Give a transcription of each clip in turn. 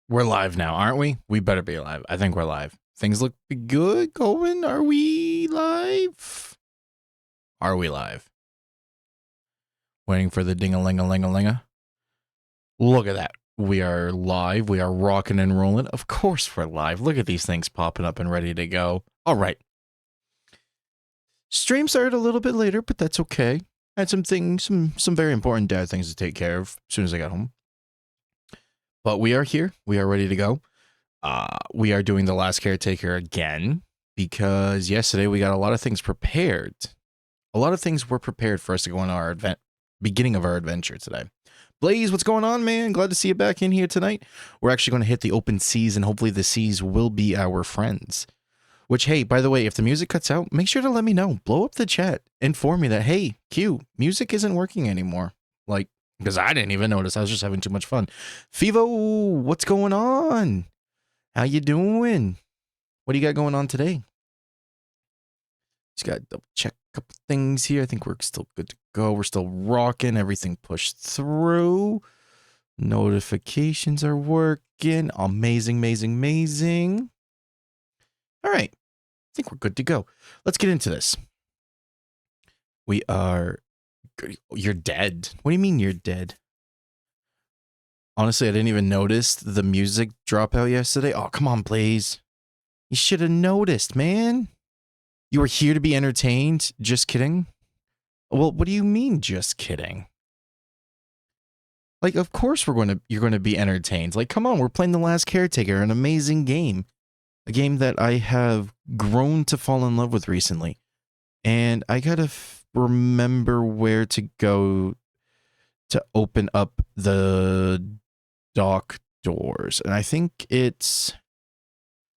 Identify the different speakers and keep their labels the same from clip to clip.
Speaker 1: We're live now, aren't we? We better be live. I think we're live. Things look good going. Are we live? Are we live? Waiting for the ding-a-ling-a-ling-a-linga. Look at that. We are live. We are rocking and rolling. Of course we're live. Look at these things popping up and ready to go. All right. Stream started a little bit later, but that's okay. I had some very important dad things to take care of as soon as I got home. But we are here. We are ready to go. We are doing The Last Caretaker again because yesterday we got a lot of things prepared. A lot of things were prepared for us to go on our beginning of our adventure today. Blaze, what's going on, man? Glad to see you back in here tonight. We're actually going to hit the open seas, and hopefully the seas will be our friends. Which, hey, by the way, if the music cuts out, make sure to let me know. Blow up the chat. Inform me that, hey, Q, music isn't working anymore. Like, because I didn't even notice. I was just having too much fun. Fivo, what's going on? How you doing? What do you got going on today? Just got to double check a couple things here. I think we're still good to go. We're still rocking. Everything pushed through. Notifications are working. Amazing, amazing, amazing. All right. I think we're good to go. Let's get into this. We are... You're dead. What do you mean you're dead? Honestly, I didn't even notice the music drop out yesterday. Oh, come on, Blaze. You should have noticed, man. You were here to be entertained? Just kidding? Well, what do you mean, just kidding? Like, of course you're going to be entertained. Like, come on, we're playing The Last Caretaker, an amazing game. A game that I have grown to fall in love with recently. And I gotta remember where to go to open up the dock doors. And I think it's...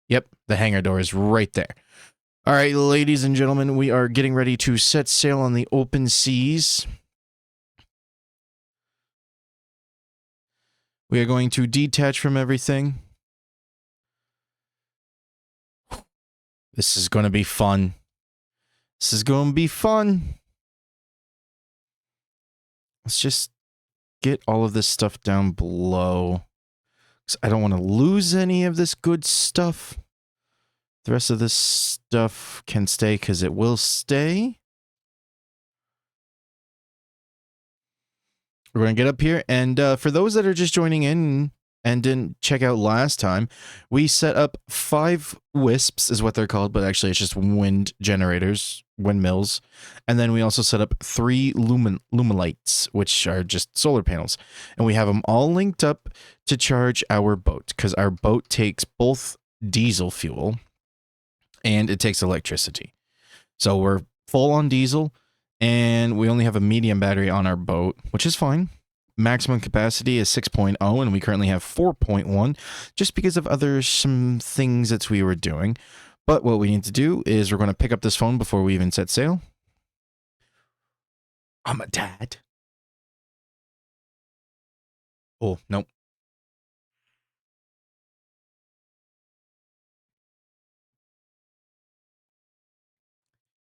Speaker 1: Yep, the hangar door is right there. All right, ladies and gentlemen, we are getting ready to set sail on the open seas. We are going to detach from everything. This is going to be fun. This is going to be fun. Let's just get all of this stuff down below. Because I don't want to lose any of this good stuff. The rest of this stuff can stay because it will stay. We're going to get up here. And for those that are just joining in and didn't check out last time, we set up 5 wisps is what they're called. But actually, it's just wind generators, windmills. And then we also set up 3 lumilights, which are just solar panels. And we have them all linked up to charge our boat. Because our boat takes both diesel fuel and it takes electricity. So we're full on diesel, and we only have a medium battery on our boat, which is fine. Maximum capacity is 6.0, and we currently have 4.1, just because of some things that we were doing. But what we need to do is we're going to pick up this phone before we even set sail. I'm a dad. Oh, nope.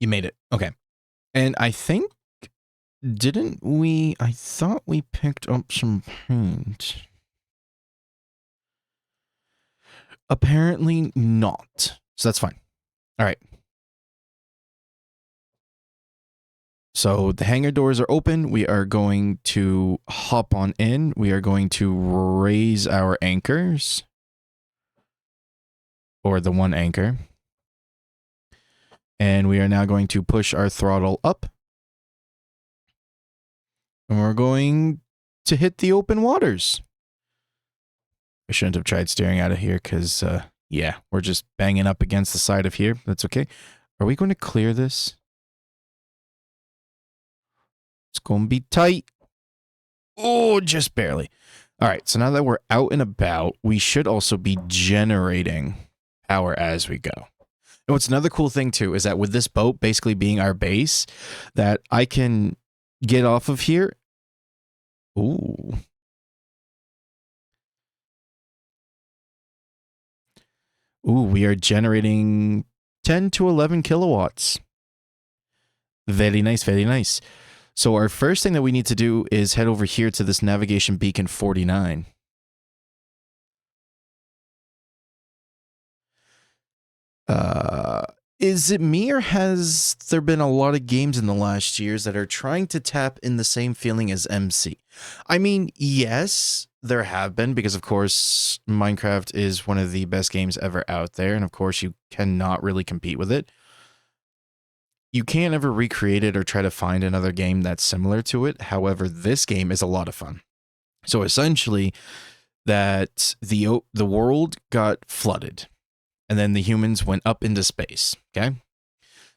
Speaker 1: You made it. Okay. And I think, didn't we... I thought we picked up some paint. Apparently not. So that's fine. All right. So the hangar doors are open. We are going to hop on in. We are going to raise our anchors. Or the one anchor. And we are now going to push our throttle up. And we're going to hit the open waters. I shouldn't have tried steering out of here because, yeah, we're just banging up against the side of here. That's okay. Are we going to clear this? It's going to be tight. Oh, just barely. All right, so now that we're out and about, we should also be generating power as we go. And what's another cool thing, too, is that with this boat basically being our base, that I can get off of here. Ooh. Ooh, we are generating 10 to 11 kilowatts. Very nice, very nice. So our first thing that we need to do is head over here to this navigation beacon 49. Is it me, or has there been a lot of games in the last years that are trying to tap in the same feeling as MC? I mean, yes, there have been, because of course Minecraft is one of the best games ever out there, and of course you cannot really compete with it. You can't ever recreate it or try to find another game that's similar to it. However, this game is a lot of fun. So essentially, that the world got flooded, and then the humans went up into space. Okay,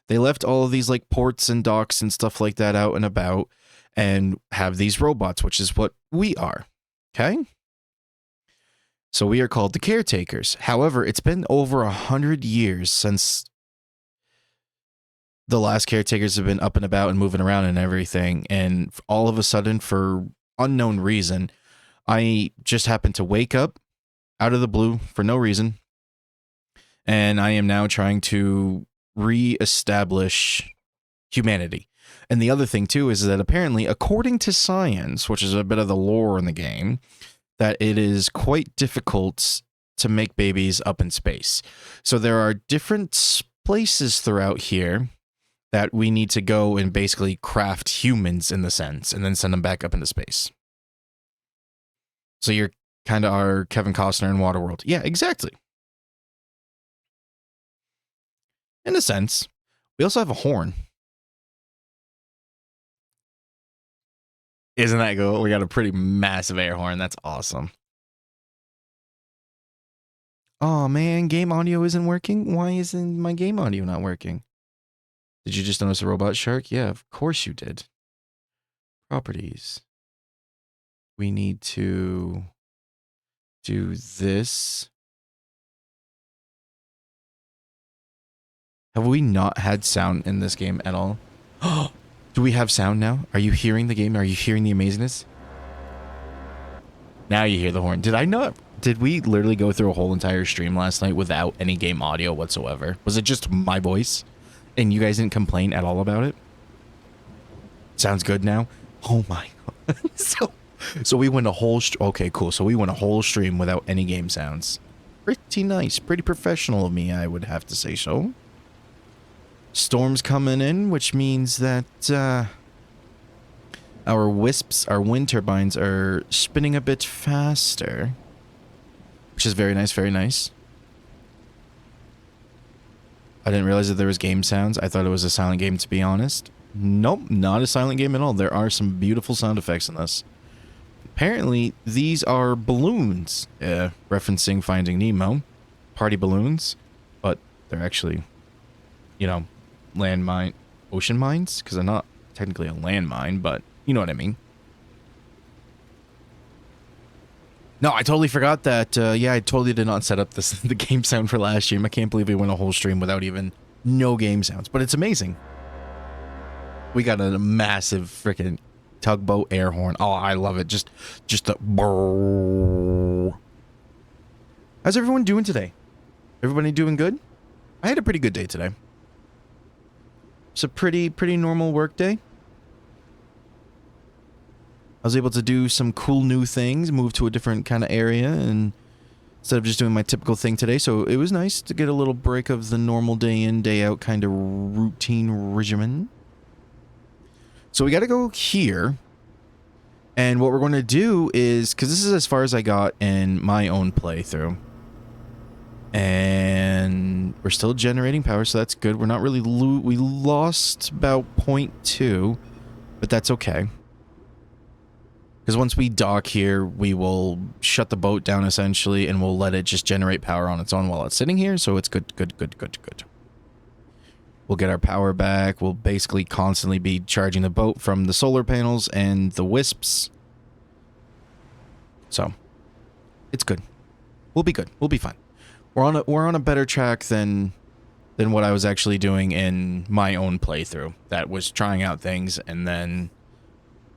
Speaker 1: they left all of these like ports and docks and stuff like that out and about, and have these robots, which is what we are. Okay, so we are called the caretakers. However, it's been over 100 years since the last caretakers have been up and about and moving around and everything, and all of a sudden, for unknown reason, I just happened to wake up out of the blue for no reason, and I am now trying to reestablish humanity. And the other thing too is that apparently, according to science, which is a bit of the lore in the game, that it is quite difficult to make babies up in space. So there are different places throughout here that we need to go and basically craft humans, in the sense, and then send them back up into space. So you're kind of our Kevin Costner in Waterworld. Yeah, exactly. In a sense. We also have a horn. Isn't that cool? We got a pretty massive air horn. That's awesome. Oh man, game audio isn't working? Why isn't my game audio not working? Did you just notice a robot shark? Yeah, of course you did. Properties. We need to do this. Have we not had sound in this game at all? Do we have sound now? Are you hearing the game? Are you hearing the amazingness? Now you hear the horn. Did I not? Did we literally go through a whole entire stream last night without any game audio whatsoever? Was it just my voice? And you guys didn't complain at all about it? Sounds good now? Oh my god. So we went a whole... Okay, cool. So we went a whole stream without any game sounds. Pretty nice. Pretty professional of me, I would have to say so. Storm's coming in, which means that our wisps, our wind turbines, are spinning a bit faster. Which is very nice, very nice. I didn't realize that there was game sounds. I thought it was a silent game, to be honest. Nope, not a silent game at all. There are some beautiful sound effects in this. Apparently, these are balloons, referencing Finding Nemo. Party balloons, but they're actually, you know, ocean mines, because they're not technically a landmine, but you know what I mean. No, I totally forgot that. Yeah, I totally did not set up the game sound for last stream. I can't believe we went a whole stream without even no game sounds, but it's amazing. We got a massive freaking tugboat air horn. Oh, I love it. Just the brrrr. How's everyone doing today? Everybody doing good? I had a pretty good day today. It's a pretty normal work day. I was able to do some cool new things, move to a different kind of area, and instead of just doing my typical thing today, so it was nice to get a little break of the normal day in, day out kind of routine regimen. So we got to go here, and what we're going to do is, because this is as far as I got in my own playthrough, and we're still generating power, so that's good. We're not really we lost about 0.2, but that's okay. Because once we dock here, we will shut the boat down essentially, and we'll let it just generate power on its own while it's sitting here. So it's good. We'll get our power back. We'll basically constantly be charging the boat from the solar panels and the wisps. So it's good. We'll be good. We'll be fine. We're on a better track than what I was actually doing in my own playthrough. That was trying out things, and then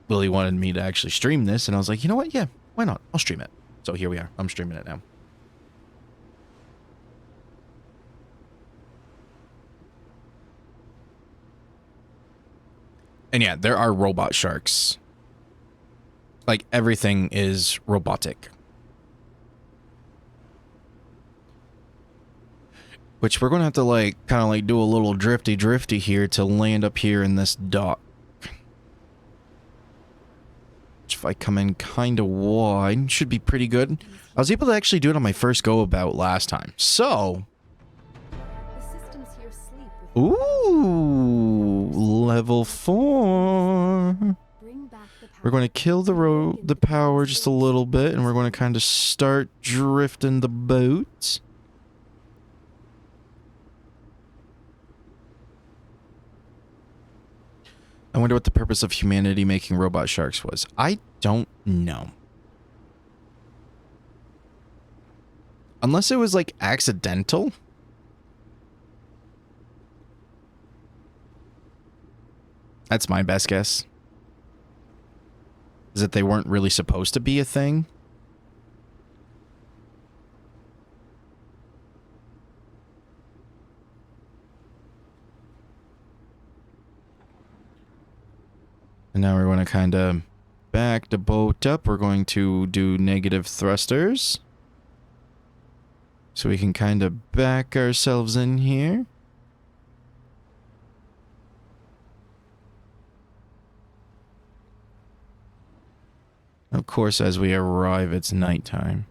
Speaker 1: Lily wanted me to actually stream this, and I was like, you know what? Yeah, why not? I'll stream it. So here we are. I'm streaming it now. And yeah, there are robot sharks. Like, everything is robotic. Which we're going to have to, like, kind of, like, do a little drifty here to land up here in this dock. Which, if I come in kind of wide, should be pretty good. I was able to actually do it on my first go-about last time. So... Ooh, level 4. We're going to kill the power just a little bit, and we're going to kind of start drifting the boat. I wonder what the purpose of humanity making robot sharks was. I don't know. Unless it was, like, accidental. That's my best guess. Is that they weren't really supposed to be a thing? And now we're going to kind of back the boat up. We're going to do negative thrusters. So we can kind of back ourselves in here. Of course, as we arrive, it's nighttime.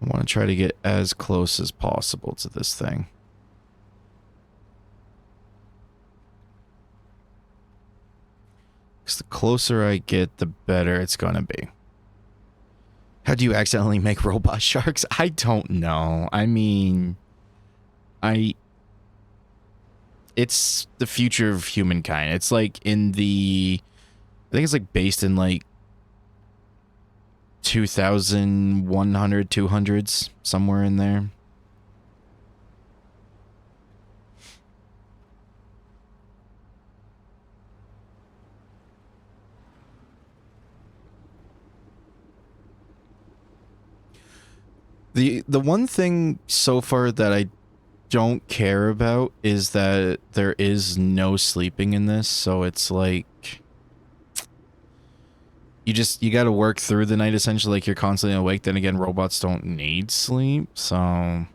Speaker 1: I want to try to get as close as possible to this thing. Because the closer I get, the better it's going to be. How do you accidentally make robot sharks? I don't know. I mean... It's the future of humankind. It's like in the... I think it's like based in like 2100, 200s, somewhere in there. The one thing so far that I don't care about is that there is no sleeping in this, so it's like you got to work through the night essentially, like you're constantly awake. Then again, robots don't need sleep, so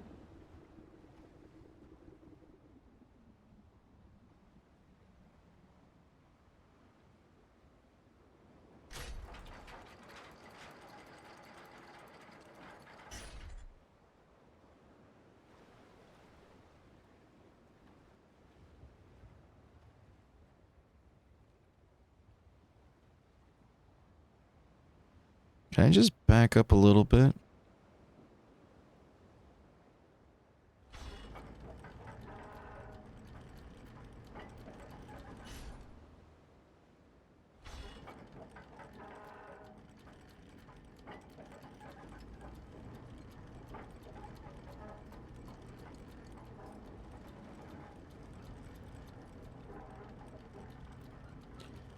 Speaker 1: can I just back up a little bit?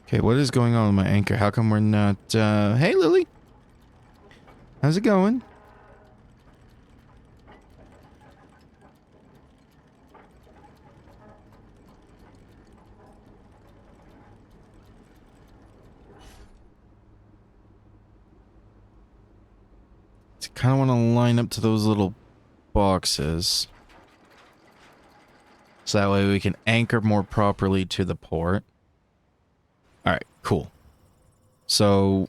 Speaker 1: Okay, what is going on with my anchor? How come we're not, hey, Lily? How's it going? I kind of want to line up to those little boxes. So that way we can anchor more properly to the port. Alright, cool. So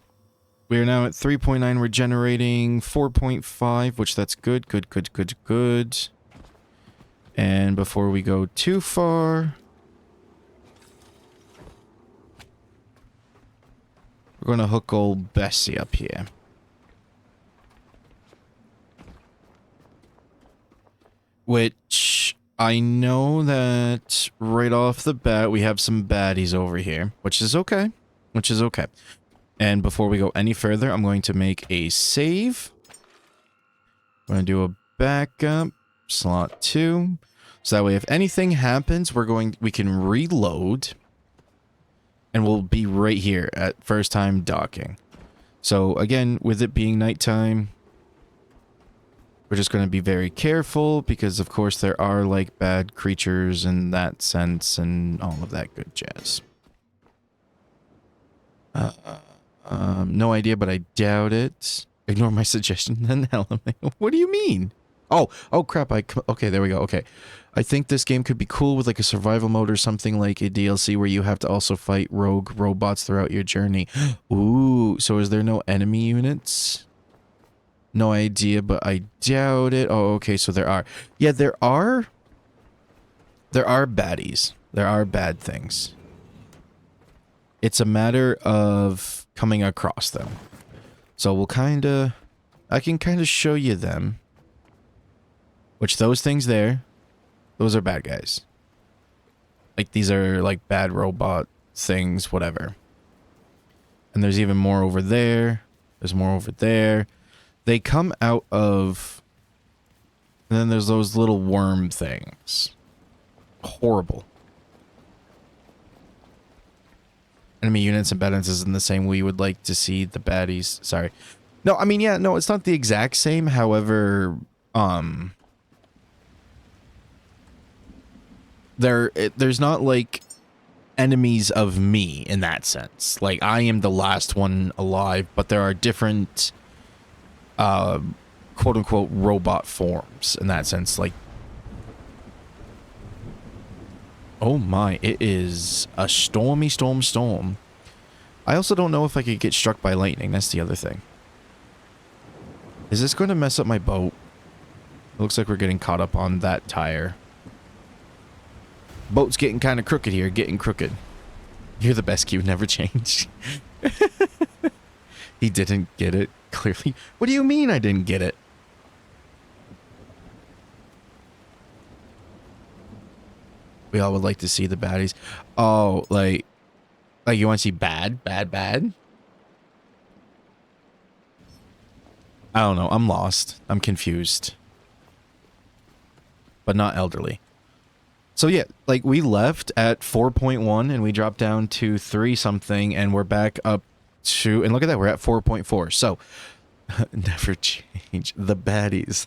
Speaker 1: we are now at 3.9. We're generating 4.5, which that's good, good. And before we go too far, we're going to hook old Bessie up here. Which I know that right off the bat we have some baddies over here, which is okay. And before we go any further, I'm going to make a save. I'm going to do a backup, slot 2. So that way if anything happens, we can reload. And we'll be right here at first time docking. So again, with it being nighttime, we're just going to be very careful because of course there are like bad creatures in that sense and all of that good jazz. Uh, no idea, but I doubt it. Ignore my suggestion, then element. What do you mean? Oh crap! Okay, there we go. Okay, I think this game could be cool with like a survival mode or something like a DLC where you have to also fight rogue robots throughout your journey. Ooh, so is there no enemy units? No idea, but I doubt it. Oh, okay, so there are. Yeah, there are. There are baddies. There are bad things. It's a matter of coming across them. So we'll I can kind of show you them. Which those things there, those are bad guys. Like these are like bad robot things, whatever. And there's even more over there. There's more over there. They come out of... And then there's those little worm things. Horrible. Enemy units and baddies is in the same way you would like to see the baddies. Sorry. No, I mean, yeah, no, it's not the exact same. However, there's not like enemies of me in that sense. Like I am the last one alive, but there are different quote unquote robot forms in that sense. Like, oh my, it is a stormy storm. I also don't know if I could get struck by lightning. That's the other thing. Is this going to mess up my boat? It looks like we're getting caught up on that tire. Boat's getting kind of crooked here, getting crooked. You're the best, Q, never change. He didn't get it, clearly. What do you mean I didn't get it? We all would like to see the baddies. Oh, like you want to see bad? I don't know. I'm lost. I'm confused. But not elderly. So yeah, like we left at 4.1 and we dropped down to 3 something and we're back up to, and look at that, we're at 4.4. So never change. The baddies.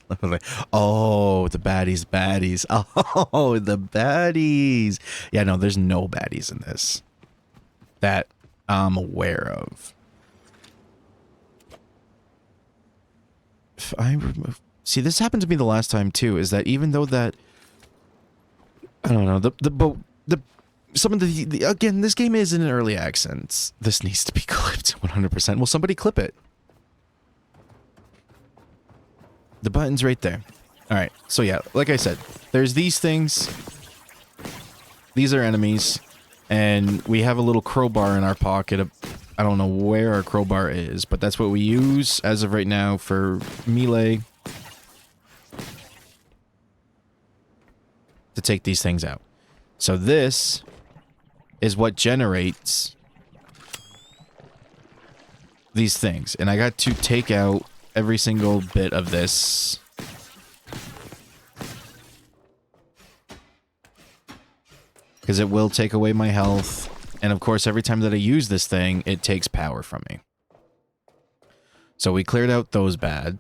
Speaker 1: Oh, the baddies. Oh, the baddies. Yeah, no, there's no baddies in this that I'm aware of. If I remove... See, this happened to me the last time too, is that even though that... I don't know, some of the again, this game is in an early access. This needs to be clipped 100%. Will somebody clip it? The button's right there. All right. So yeah, like I said, there's these things. These are enemies. And we have a little crowbar in our pocket. I don't know where our crowbar is, but that's what we use as of right now for melee. To take these things out. So this is what generates these things. And I got to take out every single bit of this. Because it will take away my health. And of course, every time that I use this thing, it takes power from me. So we cleared out those bad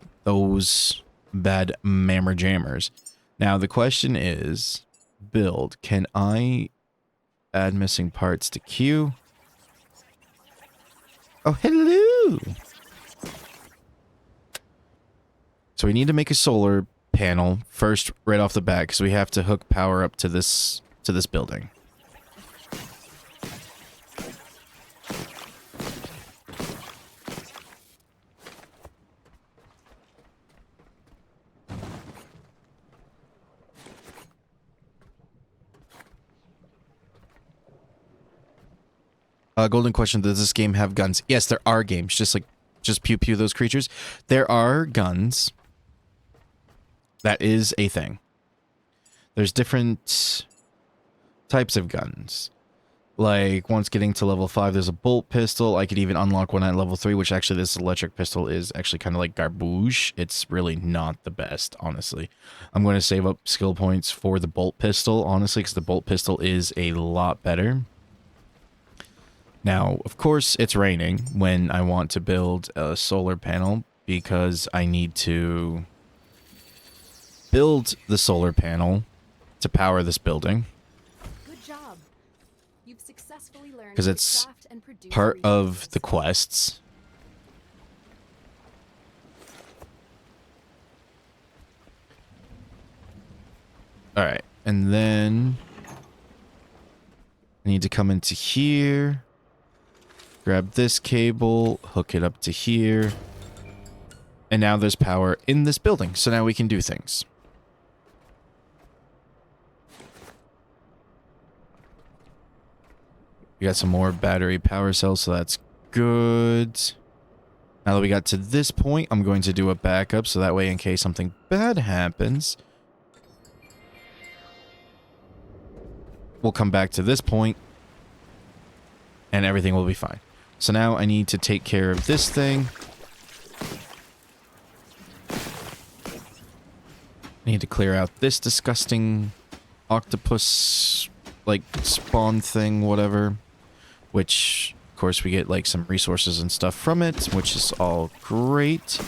Speaker 1: mammer jammers. Now the question is, build. Can I add missing parts to queue? Oh, hello! So we need to make a solar panel first right off the bat because we have to hook power up to this building. Golden question, does this game have guns? Yes, there are games, just pew pew those creatures. There are guns. That is a thing. There's different types of guns. Like, once getting to level 5, there's a bolt pistol. I could even unlock one at level 3, which actually this electric pistol is actually kind of like garbage. It's really not the best, honestly. I'm going to save up skill points for the bolt pistol, honestly, because the bolt pistol is a lot better. Now, of course, it's raining when I want to build a solar panel because I need to build the solar panel to power this building.
Speaker 2: Good job. You've successfully learned
Speaker 1: 'Cause it's
Speaker 2: to craft and
Speaker 1: part of the quests. Alright, and then I need to come into here, grab this cable, hook it up to here, and now there's power in this building, so now we can do things. We got some more battery power cells, so that's good. Now that we got to this point, I'm going to do a backup, so that way in case something bad happens, we'll come back to this point, and everything will be fine. So now I need to take care of this thing. I need to clear out this disgusting octopus, like, spawn thing, whatever. Which, of course, we get, like, some resources and stuff from it, which is all great.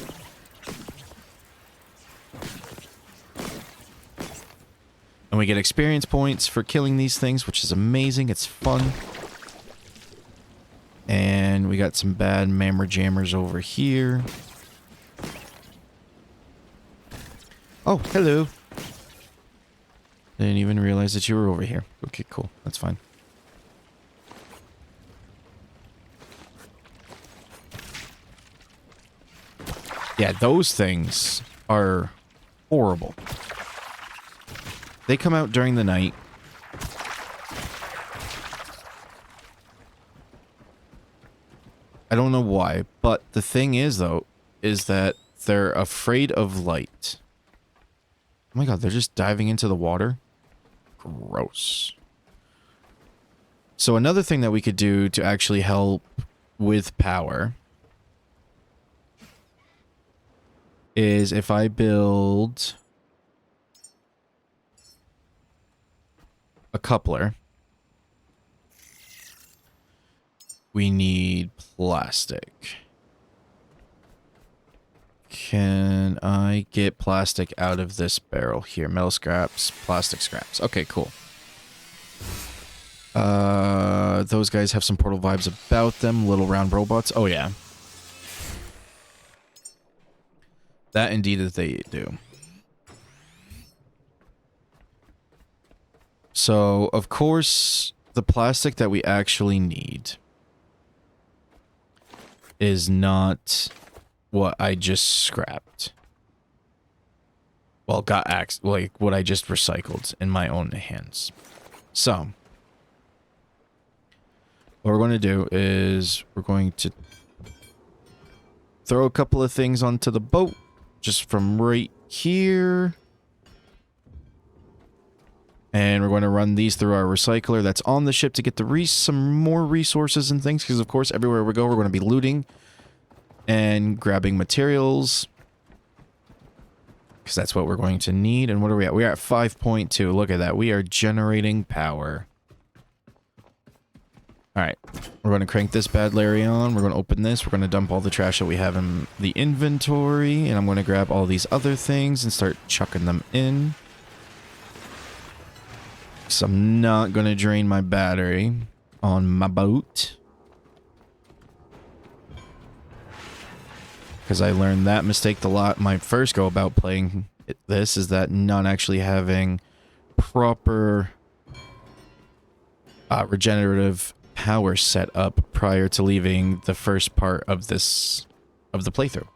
Speaker 1: And we get experience points for killing these things, which is amazing. It's fun. And we got some bad mammer jammers over here. Oh, hello. Didn't even realize that you were over here. Okay, cool. That's fine. Yeah, those things are horrible. They come out during the night. I don't know why, but the thing is, though, is that they're afraid of light. Oh my god, they're just diving into the water? Gross. So another thing that we could do to actually help with power is if I build a coupler, we need plastic. Can I get plastic out of this barrel here? Metal scraps, plastic scraps. Okay, cool. Those guys have some Portal vibes about them. Little round robots. Oh, yeah. That indeed that they do. So, of course, the plastic that we actually need is not what I just scrapped. Well, like what I just recycled in my own hands. So, what we're going to do is we're going to throw a couple of things onto the boat just from right here. And we're going to run these through our recycler that's on the ship to get some more resources and things. Because, of course, everywhere we go, we're going to be looting and grabbing materials. Because that's what we're going to need. And what are we at? We're at 5.2. Look at that. We are generating power. Alright. We're going to crank this bad Larry on. We're going to open this. We're going to dump all the trash that we have in the inventory. And I'm going to grab all these other things and start chucking them in. So I'm not going to drain my battery on my boat. Because I learned that mistake my first go about playing this is that not actually having proper regenerative power set up prior to leaving the first part of the playthrough.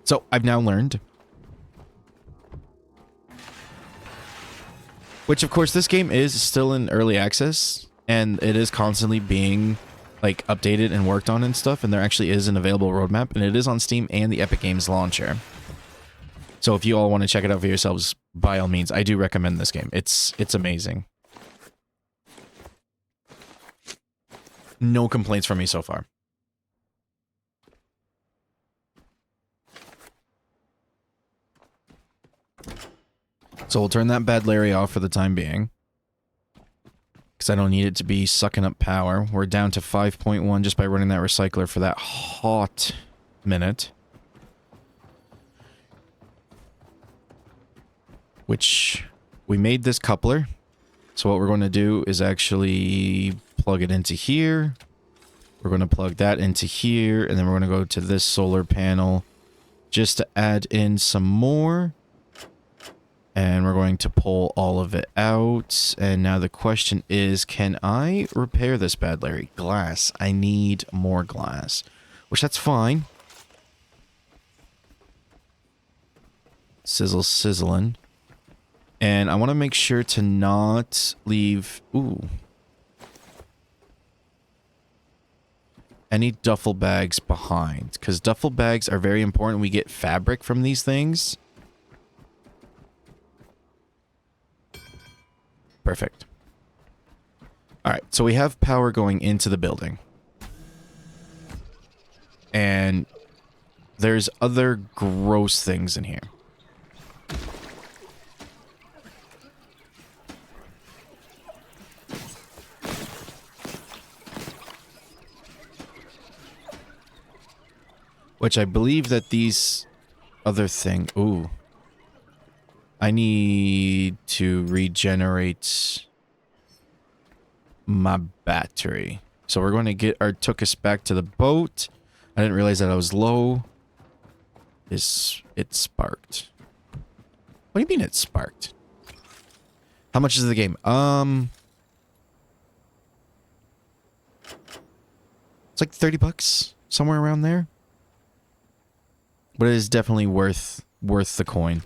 Speaker 1: So I've now learned. Which, of course, this game is still in early access, and it is constantly being, like, updated and worked on and stuff, and there actually is an available roadmap, and it is on Steam and the Epic Games launcher. So if you all want to check it out for yourselves, by all means, I do recommend this game. It's amazing. No complaints from me so far. So we'll turn that bad Larry off for the time being. Because I don't need it to be sucking up power. We're down to 5.1 just by running that recycler for that hot minute. Which, we made this coupler. So what we're going to do is actually plug it into here. We're going to plug that into here. And then we're going to go to this solar panel just to add in some more. And we're going to pull all of it out. And now the question is, can I repair this bad, Larry? Glass. I need more glass. Which, that's fine. Sizzle, sizzling. And I want to make sure to not leave... Ooh. Any duffel bags behind. Because duffel bags are very important. We get fabric from these things. Perfect. Alright, so we have power going into the building. And there's other gross things in here. Which I believe that these other thing... Ooh. I need to regenerate my battery. So we're going to get our Tuchus back to the boat. I didn't realize that I was low. It sparked. What do you mean it sparked? How much is the game? It's like 30 bucks, somewhere around there. But it is definitely worth the coin.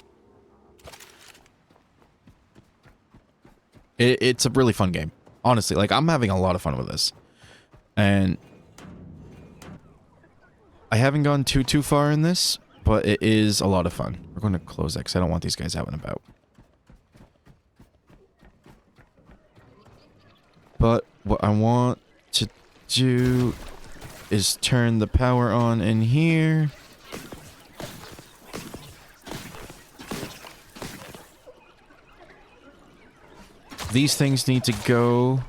Speaker 1: It's a really fun game. Honestly, like, I'm having a lot of fun with this. And I haven't gone too far in this, but it is a lot of fun. We're going to close that because I don't want these guys out and about. But what I want to do is turn the power on in here. These things need to go.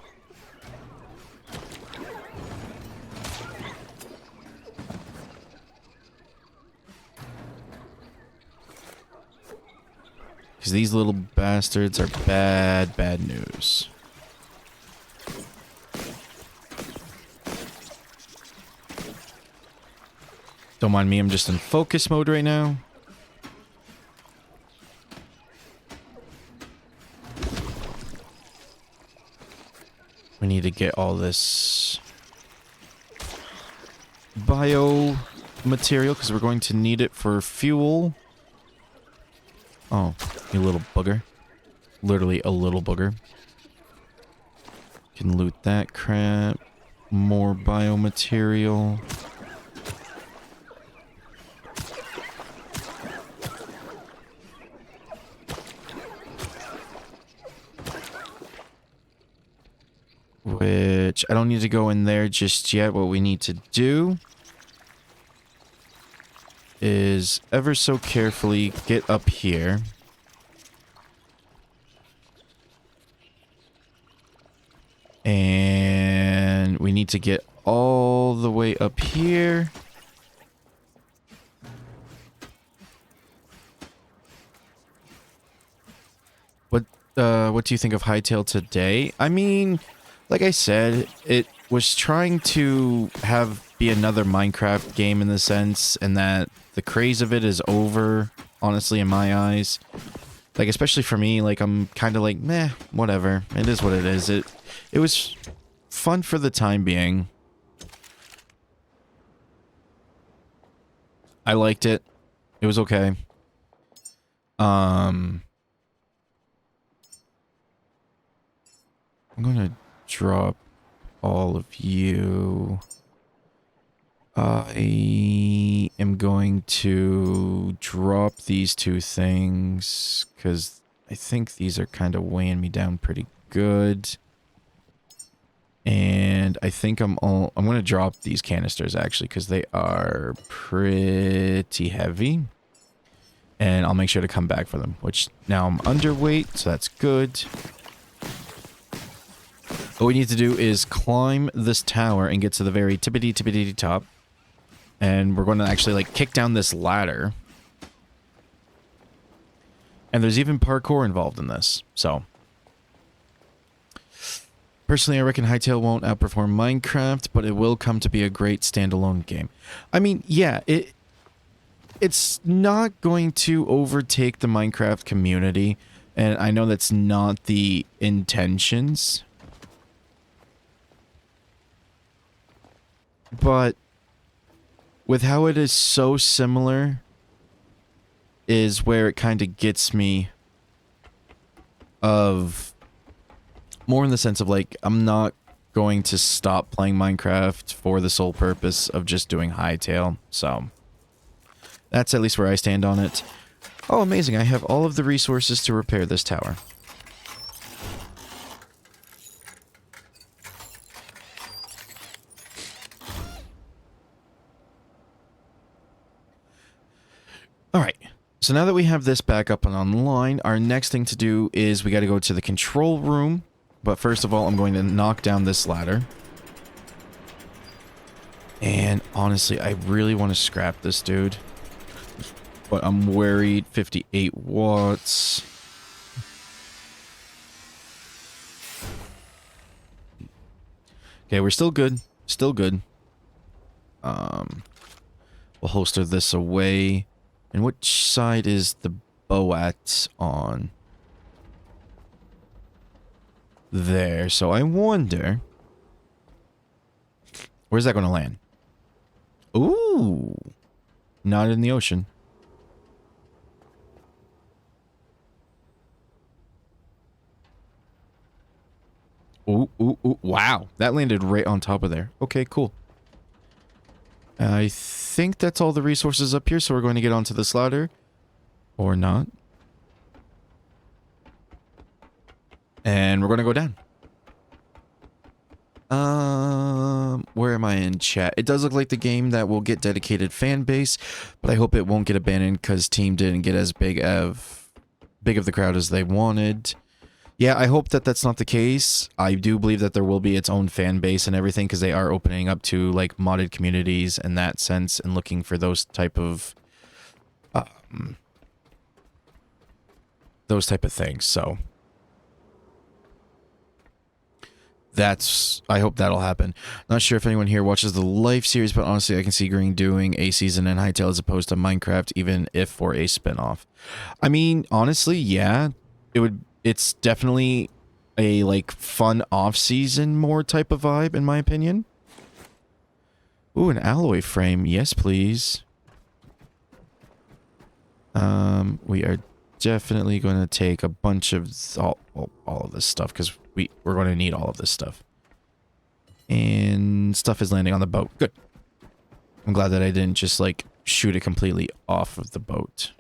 Speaker 1: Because these little bastards are bad news. Don't mind me, I'm just in focus mode right now. We need to get all this bio material because we're going to need it for fuel. Oh, you little bugger. Literally a little bugger. Can loot that crap. More biomaterial. Which I don't need to go in there just yet. What we need to do is ever so carefully get up here. And we need to get all the way up here. What do you think of Hytale today? I mean, like I said, it was trying to be another Minecraft game in the sense, and that the craze of it is over, honestly, in my eyes. Like, especially for me, like, I'm kind of like, meh, whatever. It is what it is. It was fun for the time being. I liked it. It was okay. I'm gonna drop all of you. I am going to drop these two things because I think these are kind of weighing me down pretty good. And I think I'm going to drop these canisters actually because they are pretty heavy. And I'll make sure to come back for them, which now I'm underweight, so that's good. What we need to do is climb this tower and get to the very tippity top. And we're going to actually, like, kick down this ladder. And there's even parkour involved in this, so. Personally, I reckon Hytale won't outperform Minecraft, but it will come to be a great standalone game. I mean, yeah, it's not going to overtake the Minecraft community, and I know that's not the intentions. But with how it is so similar is where it kind of gets me of more in the sense of like, I'm not going to stop playing Minecraft for the sole purpose of just doing Hytale. So that's at least where I stand on it. Oh, amazing. I have all of the resources to repair this tower. Alright, so now that we have this back up and online, our next thing to do is we got to go to the control room. But first of all, I'm going to knock down this ladder. And honestly, I really want to scrap this dude. But I'm worried. 58 watts. Okay, we're still good. Still good. We'll holster this away. And which side is the Boat on? There. So I wonder... where's that going to land? Ooh. Not in the ocean. Ooh, ooh, ooh. Wow. That landed right on top of there. Okay, cool. I think that's all the resources up here, so we're going to get onto this ladder. Or not. And we're going to go down. Where am I in chat? It does look like the game that will get dedicated fan base, but I hope it won't get abandoned because Team didn't get as big of the crowd as they wanted. Yeah, I hope that that's not the case. I do believe that there will be its own fan base and everything because they are opening up to like modded communities in that sense and looking for those type of things. So I hope that'll happen. Not sure if anyone here watches the Life series, but honestly, I can see Green doing a season in Hytale as opposed to Minecraft, even if for a spinoff. I mean, honestly, yeah, it's definitely a like fun off-season more type of vibe, in my opinion. Ooh, an alloy frame. Yes, please. We are definitely going to take a bunch of all of this stuff because we're going to need all of this stuff. And stuff is landing on the boat. Good. I'm glad that I didn't just like shoot it completely off of the boat.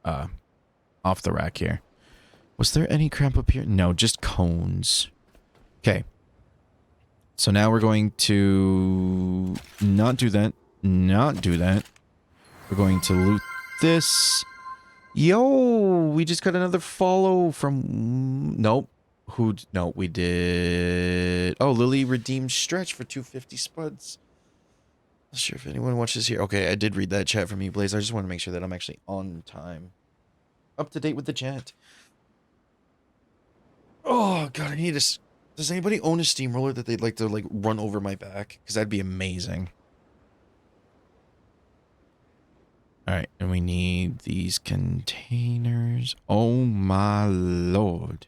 Speaker 1: Off the rack here. Was there any crap up here? No, just cones. Okay. So now we're going to not do that. Not do that. We're going to loot this. Yo, we just got another follow from... Nope. No, we did... Oh, Lily redeemed Stretch for 250 spuds. Not sure if anyone watches here. Okay, I did read that chat from you, Blaze. I just want to make sure that I'm actually on time. Up to date with the chat. Oh, God, I need a... Does anybody own a steamroller that they'd like to, like, run over my back? Because that'd be amazing. Alright, and we need these containers. Oh, my Lord.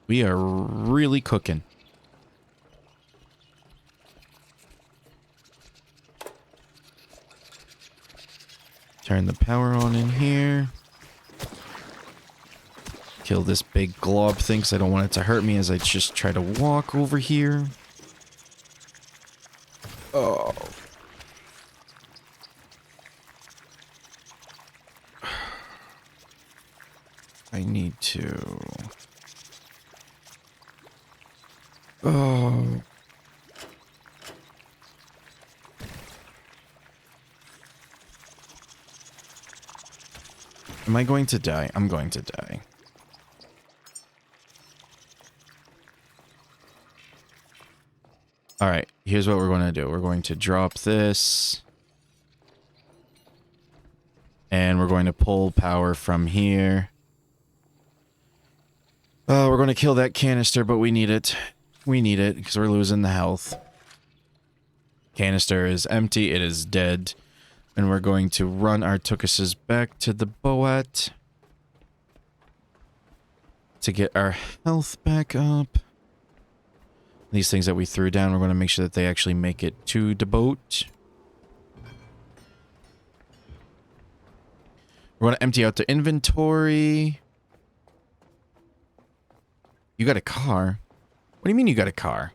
Speaker 1: We are really cooking. Turn the power on in here. Kill this big glob thing because I don't want it to hurt me as I just try to walk over here. Oh. I need to... Oh. Am I going to die? I'm going to die. Alright, here's what we're going to do. We're going to drop this. And we're going to pull power from here. We're going to kill that canister, but we need it. We need it because we're losing the health. Canister is empty. It is dead. And we're going to run our Tukuses back to the Boat to get our health back up. These things that we threw down, we're going to make sure that they actually make it to the boat. We're going to empty out the inventory. You got a car? What do you mean you got a car?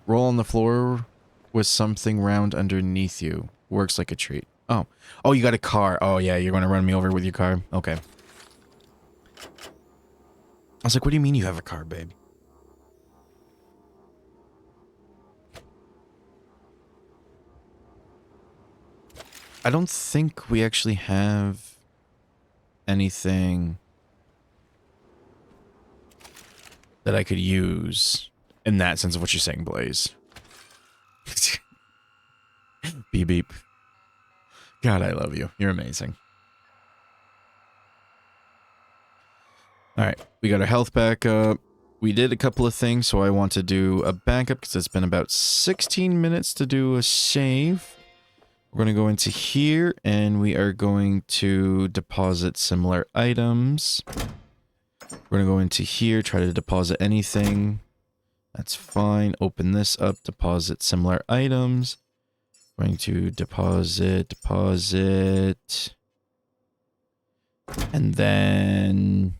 Speaker 1: Roll on the floor with something round underneath you. Works like a treat. Oh. Oh, you got a car. Oh, yeah, you're going to run me over with your car? Okay. I was like, what do you mean you have a car, babe? I don't think we actually have anything that I could use in that sense of what you're saying, Blaze. Beep beep. God, I love you. You're amazing. Alright, we got our health back up. We did a couple of things, so I want to do a backup because it's been about 16 minutes to do a save. We're going to go into here, and we are going to deposit similar items. We're going to go into here, try to deposit anything. That's fine. Open this up, deposit similar items. Going to deposit. And then...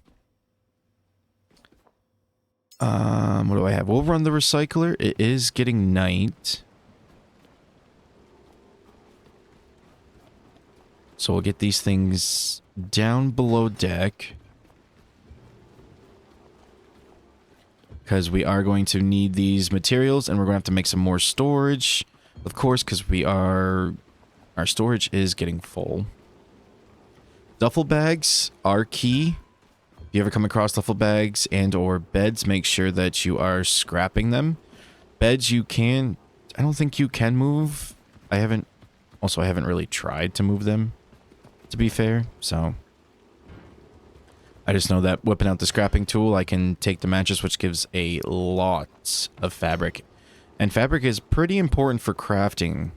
Speaker 1: what do I have? We'll run the recycler. It is getting night. So we'll get these things down below deck. Because we are going to need these materials, and we're going to have to make some more storage. Of course, because our storage is getting full. Duffel bags are key. If you ever come across duffel bags and or beds, make sure that you are scrapping them. Beds you can... I don't think you can move. I haven't really tried to move them, to be fair, so... I just know that whipping out the scrapping tool, I can take the mattress, which gives a lot of fabric. And fabric is pretty important for crafting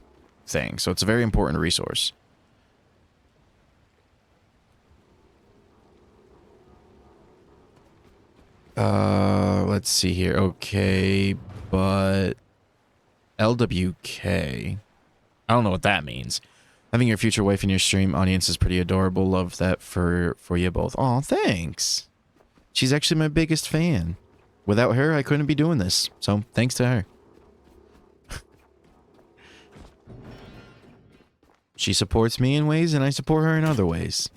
Speaker 1: things, so it's a very important resource. Let's see here. Okay, but... LWK. I don't know what that means. Having your future wife in your stream audience is pretty adorable. Love that for you both. Aw, thanks. She's actually my biggest fan. Without her, I couldn't be doing this. So, thanks to her. She supports me in ways, and I support her in other ways.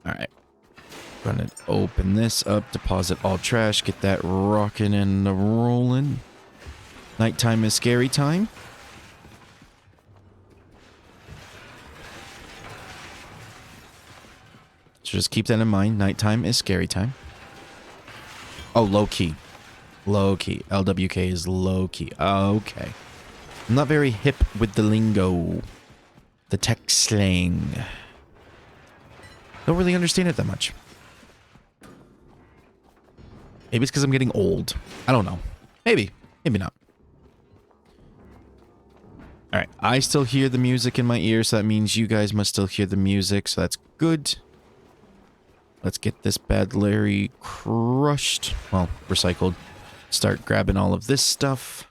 Speaker 1: Alright. Gonna open this up, deposit all trash, get that rocking and rolling. Nighttime is scary time. So just keep that in mind. Nighttime is scary time. Oh, low key. Low key. LWK is low key. Okay. I'm not very hip with the lingo. The tech slang. Don't really understand it that much. Maybe it's because I'm getting old. I don't know. Maybe. Maybe not. Alright, I still hear the music in my ears, so that means you guys must still hear the music, so that's good. Let's get this bad Larry crushed. Well, recycled. Start grabbing all of this stuff.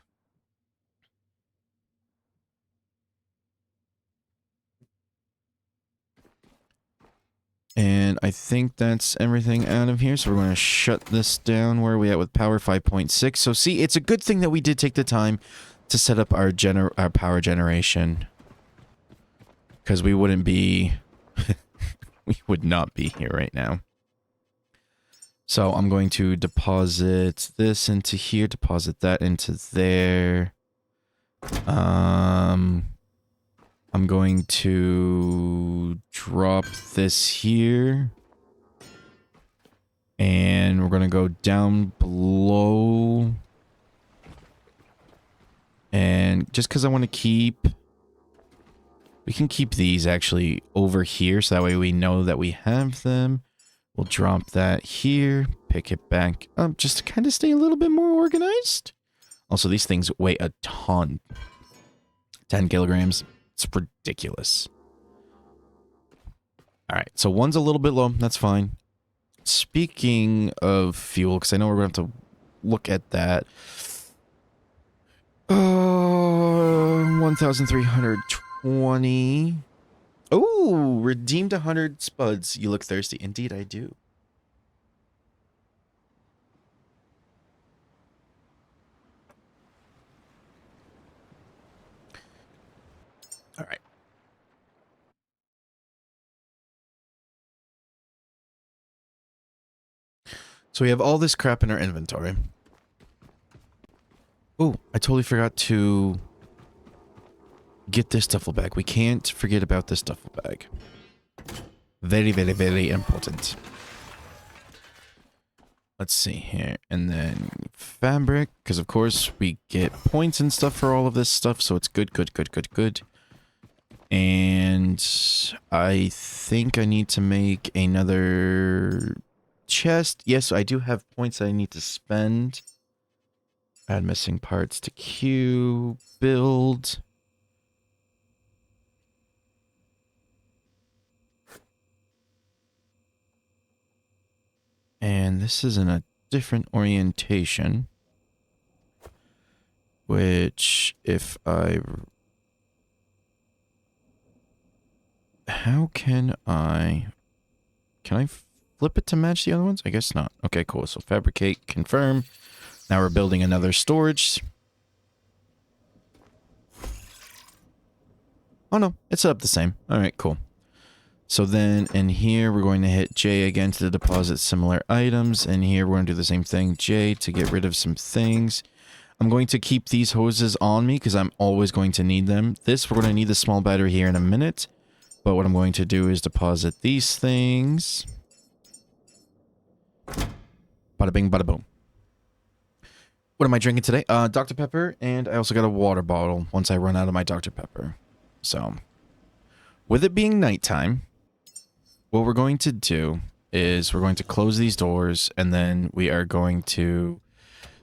Speaker 1: And I think that's everything out of here, so we're going to shut this down. Where are we at with power? 5.6. So see, it's a good thing that we did take the time to set up our power generation. Because we wouldn't be... we would not be here right now. So I'm going to deposit this into here, deposit that into there. I'm going to drop this here. And we're going to go down below. And just because I want to keep We can keep these actually over here, so that way we know that we have them. We'll drop that here, pick it back up, just to kind of stay a little bit more organized. Also, these things weigh a ton. 10 kilograms. It's ridiculous. All right, so one's a little bit low. That's fine. Speaking of fuel, because I know we're going to have to look at that. 1,320. Oh, redeemed 100 spuds. You look thirsty. Indeed, I do. All right. So we have all this crap in our inventory. Oh, I totally forgot to get this duffel bag. We can't forget about this duffel bag. Very, very, very important. Let's see here. And then fabric, because of course we get points and stuff for all of this stuff. So it's good, good, good, good, good. And I think I need to make another chest. Yes, I do have points I need to spend. Add missing parts to queue. Build. And this is in a different orientation. Which, if I... How can I... Can I flip it to match the other ones? I guess not. Okay, cool. So fabricate, confirm. Now we're building another storage. Oh no, it's set up the same. All right, cool. So then in here, we're going to hit J again to deposit similar items. And here, we're going to do the same thing. J to get rid of some things. I'm going to keep these hoses on me because I'm always going to need them. This, we're going to need the small battery here in a minute. But what I'm going to do is deposit these things. Bada bing, bada boom. What am I drinking today? Dr. Pepper, and I also got a water bottle once I run out of my Dr. Pepper. So, with it being nighttime, what we're going to do is we're going to close these doors, and then we are going to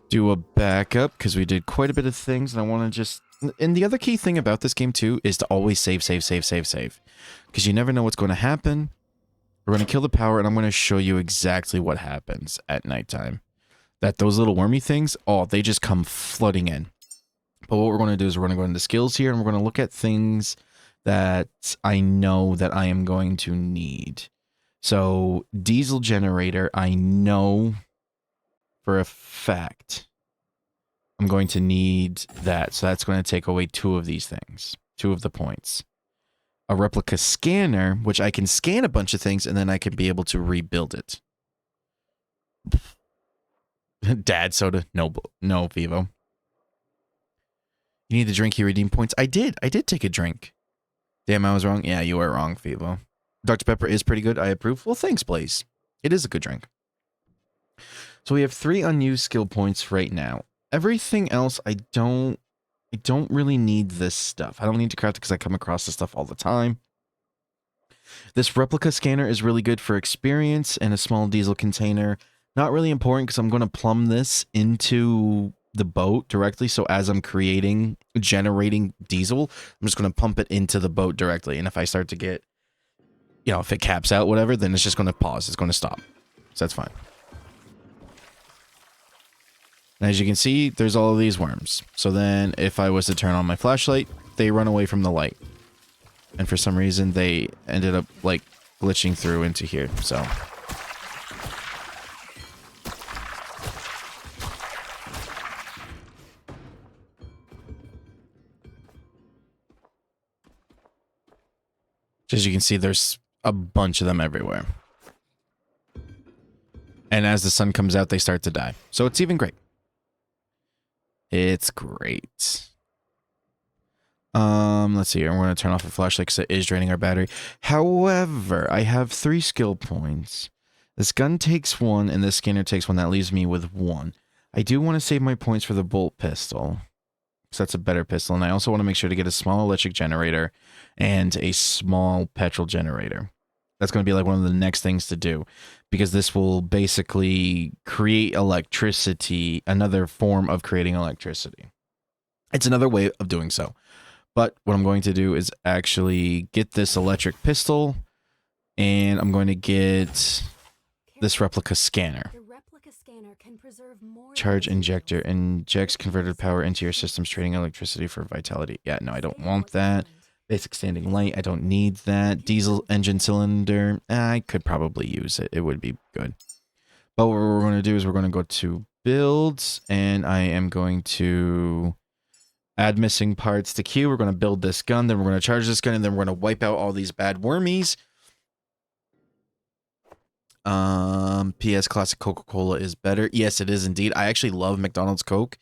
Speaker 1: do a backup, because we did quite a bit of things, and I want to just... And the other key thing about this game, too, is to always save, save, save, save, save. Because you never know what's going to happen. We're going to kill the power, and I'm going to show you exactly what happens at nighttime. That those little wormy things, oh, they just come flooding in. But what we're going to do is we're going to go into skills here, and we're going to look at things that I know that I am going to need. So, diesel generator, I know for a fact I'm going to need that. So that's going to take away 2 of these things. 2 of the points. A replica scanner, which I can scan a bunch of things, and then I can be able to rebuild it. Dad soda. No, Vivo. You need to drink, you redeem points. I did take a drink. Damn, I was wrong. Yeah, you were wrong, Vivo. Dr. Pepper is pretty good. I approve. Well, thanks, Blaze. It is a good drink. So we have 3 unused skill points right now. Everything else, I don't really need this stuff. I don't need to craft it because I come across this stuff all the time. This replica scanner is really good for experience, and a small diesel container. Not really important because I'm going to plumb this into the boat directly. So as I'm generating diesel, I'm just going to pump it into the boat directly. And if I start to get, if it caps out, whatever, then it's just going to pause. It's going to stop. So that's fine. And as you can see, there's all of these worms. So then if I was to turn on my flashlight, they run away from the light. And for some reason, they ended up, glitching through into here. So... as you can see, there's a bunch of them everywhere. And as the sun comes out, they start to die. So it's even great. It's great. Let's see here. I'm going to turn off the flashlight because it is draining our battery. However, I have 3 skill points. This gun takes 1, and this scanner takes 1. That leaves me with 1. I do want to save my points for the bolt pistol. So that's a better pistol. And I also want to make sure to get a small electric generator and a small petrol generator. That's going to be like one of the next things to do, because this will basically create electricity, another form of creating electricity. It's another way of doing so. But what I'm going to do is actually get this electric pistol, and I'm going to get this replica scanner. Charge injector injects converted power into your systems, trading electricity for vitality. Yeah, no, I don't want that. Basic standing light, I don't need that. Diesel engine cylinder, I could probably use it. It would be good. But what we're going to do is we're going to go to builds, and I am going to add missing parts to queue. We're going to build this gun, then we're going to charge this gun, and then we're going to wipe out all these bad wormies. PS Classic Coca-Cola is better. Yes, it is indeed. I actually love McDonald's Coke.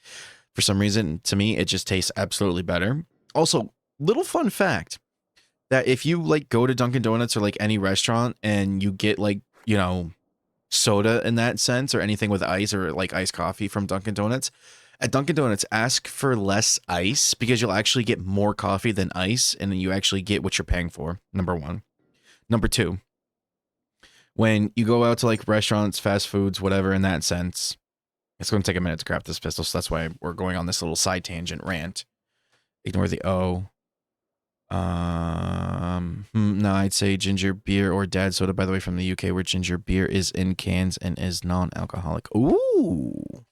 Speaker 1: For some reason, to me, it just tastes absolutely better. Also, little fun fact that if you like go to Dunkin' Donuts or like any restaurant and you get like, you know, soda in that sense or anything with ice or like iced coffee from Dunkin' Donuts, at Dunkin' Donuts, ask for less ice because you'll actually get more coffee than ice, and then you actually get what you're paying for. Number one. Number two, when you go out to like restaurants, fast foods, whatever in that sense, it's going to take a minute to craft this pistol, so that's why we're going on this little side tangent rant. Ignore the O. No, I'd say ginger beer or dad soda, by the way, from the UK, where ginger beer is in cans and is non-alcoholic. Ooh.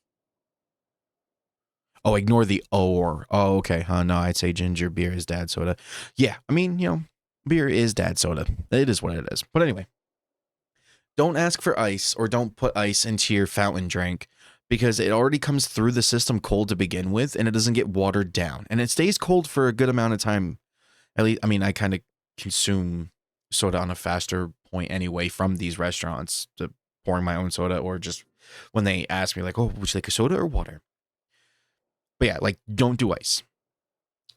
Speaker 1: Oh, ignore the or. Oh, okay. No, I'd say ginger beer is dad soda. Yeah, I mean, you know, beer is dad soda. It is what it is. But anyway, don't ask for ice or don't put ice into your fountain drink because it already comes through the system cold to begin with, and it doesn't get watered down. And it stays cold for a good amount of time. At least, I mean, I kind of consume soda on a faster point anyway from these restaurants, to pouring my own soda, or just when they ask me like, oh, would you like a soda or water? But yeah, like, don't do ice.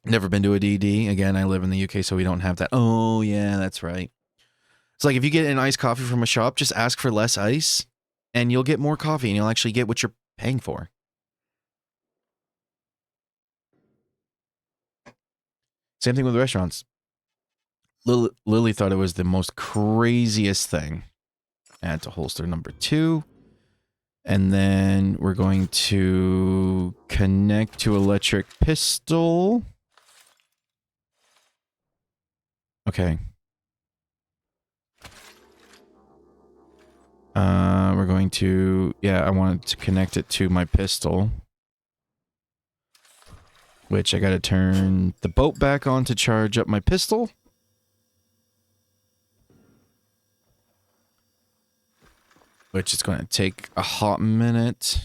Speaker 1: Never been to a DD. Again, I live in the UK, so we don't have that. Oh, yeah, that's right. It's like if you get an iced coffee from a shop, just ask for less ice, and you'll get more coffee, and you'll actually get what you're paying for. Same thing with restaurants. Lily thought it was the most craziest thing. Add to holster number 2. And then we're going to connect to electric pistol. Okay. We're going to... Yeah, I wanted to connect it to my pistol. Which I gotta turn the boat back on to charge up my pistol. Which is going to take a hot minute.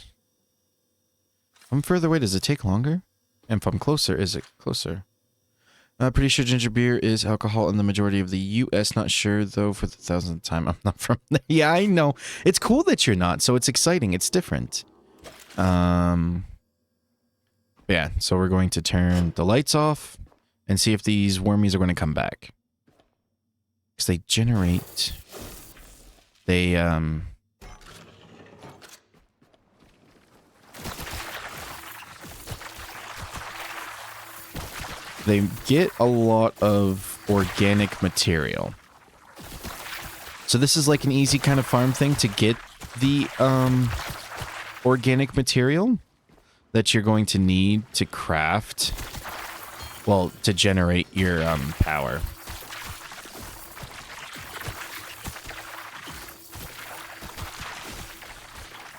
Speaker 1: If I'm further away, does it take longer? And if I'm closer, is it closer? Pretty sure ginger beer is alcohol in the majority of the U.S. Not sure, though, for the 1000th time. I'm not from there. Yeah, I know. It's cool that you're not, so it's exciting. It's different. Yeah, so we're going to turn the lights off and see if these wormies are going to come back. Because they generate... They get a lot of organic material. So this is like an easy kind of farm thing to get the organic material that you're going to need to craft, well, to generate your power.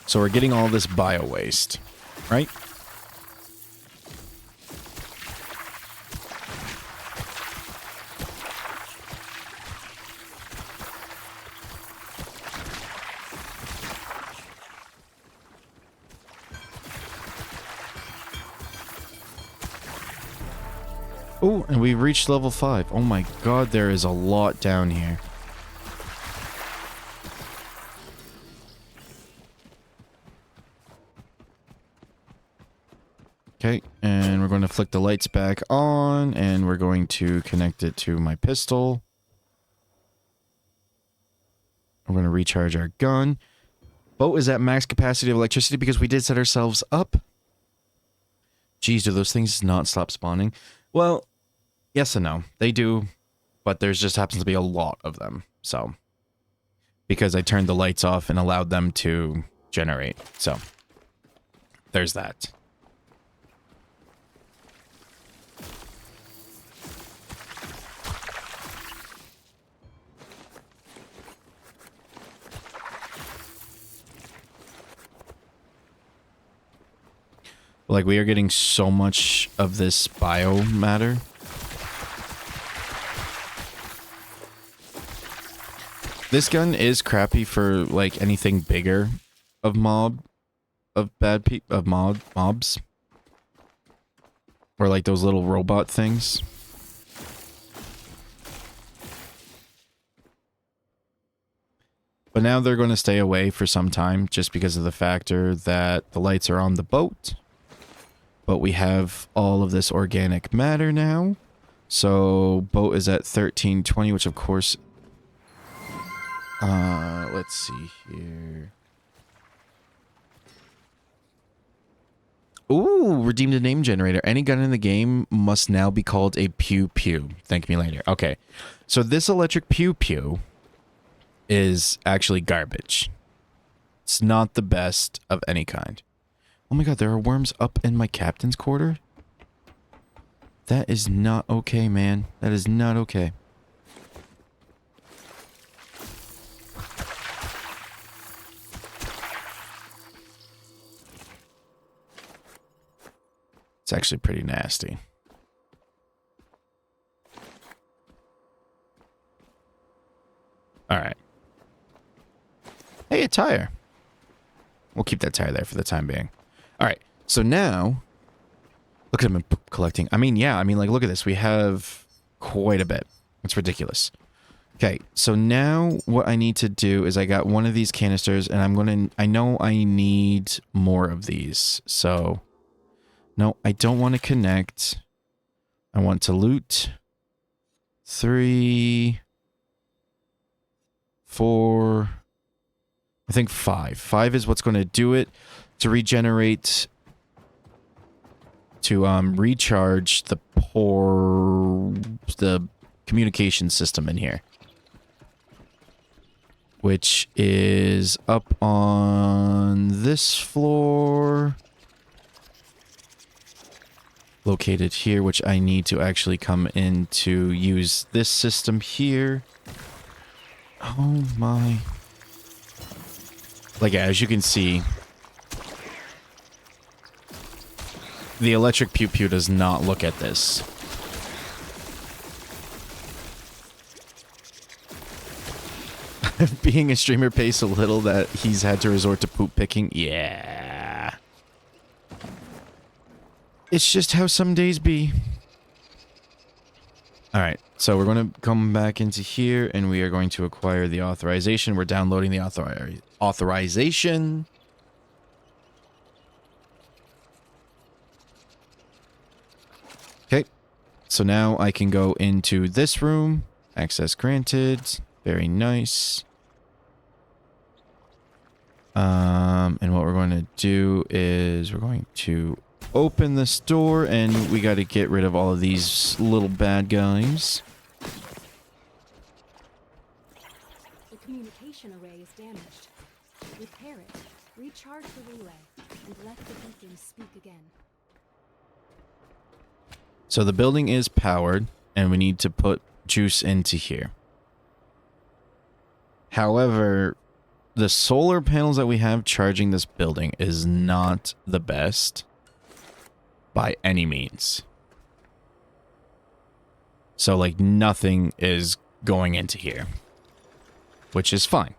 Speaker 1: So we're getting all this bio waste, right? Oh, and we reached level 5. Oh my god, there is a lot down here. Okay, and we're going to flick the lights back on, and we're going to connect it to my pistol. We're going to recharge our gun. Boat is at max capacity of electricity because we did set ourselves up. Geez, do those things not stop spawning? Well, yes and no. They do, but there's just happens to be a lot of them. So, because I turned the lights off and allowed them to generate. So, there's that. Like, we are getting so much of this biomatter. This gun is crappy for, like, anything bigger of mobs. Or, like, those little robot things. But now they're going to stay away for some time just because of the factor that the lights are on the boat. But we have all of this organic matter now. So boat is at 1320, which of course... let's see here. Ooh, redeemed a name generator. Any gun in the game must now be called a pew pew. Thank me later. Okay. So this electric pew pew is actually garbage. It's not the best of any kind. Oh my god, there are worms up in my captain's quarter? That is not okay, man. That is not okay. It's actually pretty nasty. Alright. Hey, a tire. We'll keep that tire there for the time being. Alright, so now... Look at him collecting. I mean, yeah, like, look at this. We have quite a bit. It's ridiculous. Okay, so now what I need to do is I got one of these canisters, and I'm gonna... I know I need more of these, so... No, I don't want to connect. I want to loot. 3... 4... I think 5. 5 is what's going to do it. To regenerate... To recharge the communication system in here. Which is up on this floor. Located here, which I need to actually come in to use this system here. Oh my. Like, as you can see, the electric pew pew does not look at this. Being a streamer pays so little that he's had to resort to poop picking. Yeah. It's just how some days be. Alright, so we're going to come back into here and we are going to acquire the authorization. We're downloading the authorization. Okay, so now I can go into this room. Access granted. Very nice. And what we're going to do is we're going to open this door and we got to get rid of all of these little bad guys.
Speaker 2: The communication array is damaged. Repair it, recharge the relay, and let the beacon speak again.
Speaker 1: So the building is powered and we need to put juice into here. However, the solar panels that we have charging this building is not the best by any means. So, like, nothing is going into here, which is fine.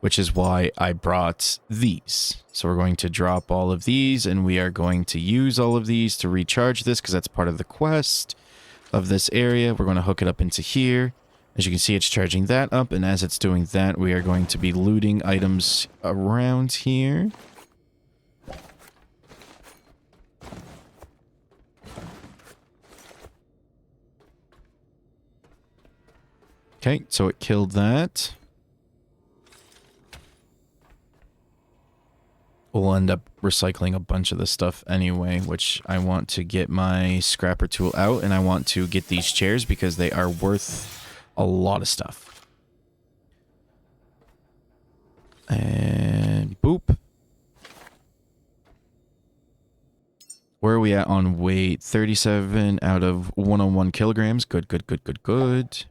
Speaker 1: Which is why I brought these. So we're going to drop all of these and we are going to use all of these to recharge this because that's part of the quest of this area. We're going to hook it up into here. As you can see, it's charging that up, and as it's doing that, we are going to be looting items around here. Okay, so it killed that. we'll end up recycling a bunch of this stuff anyway, which I want to get my scrapper tool out, and I want to get these chairs because they are worth a lot of stuff. And boop. Where are we at on weight? 37 out of 101 kilograms. Good, good, good, good, good.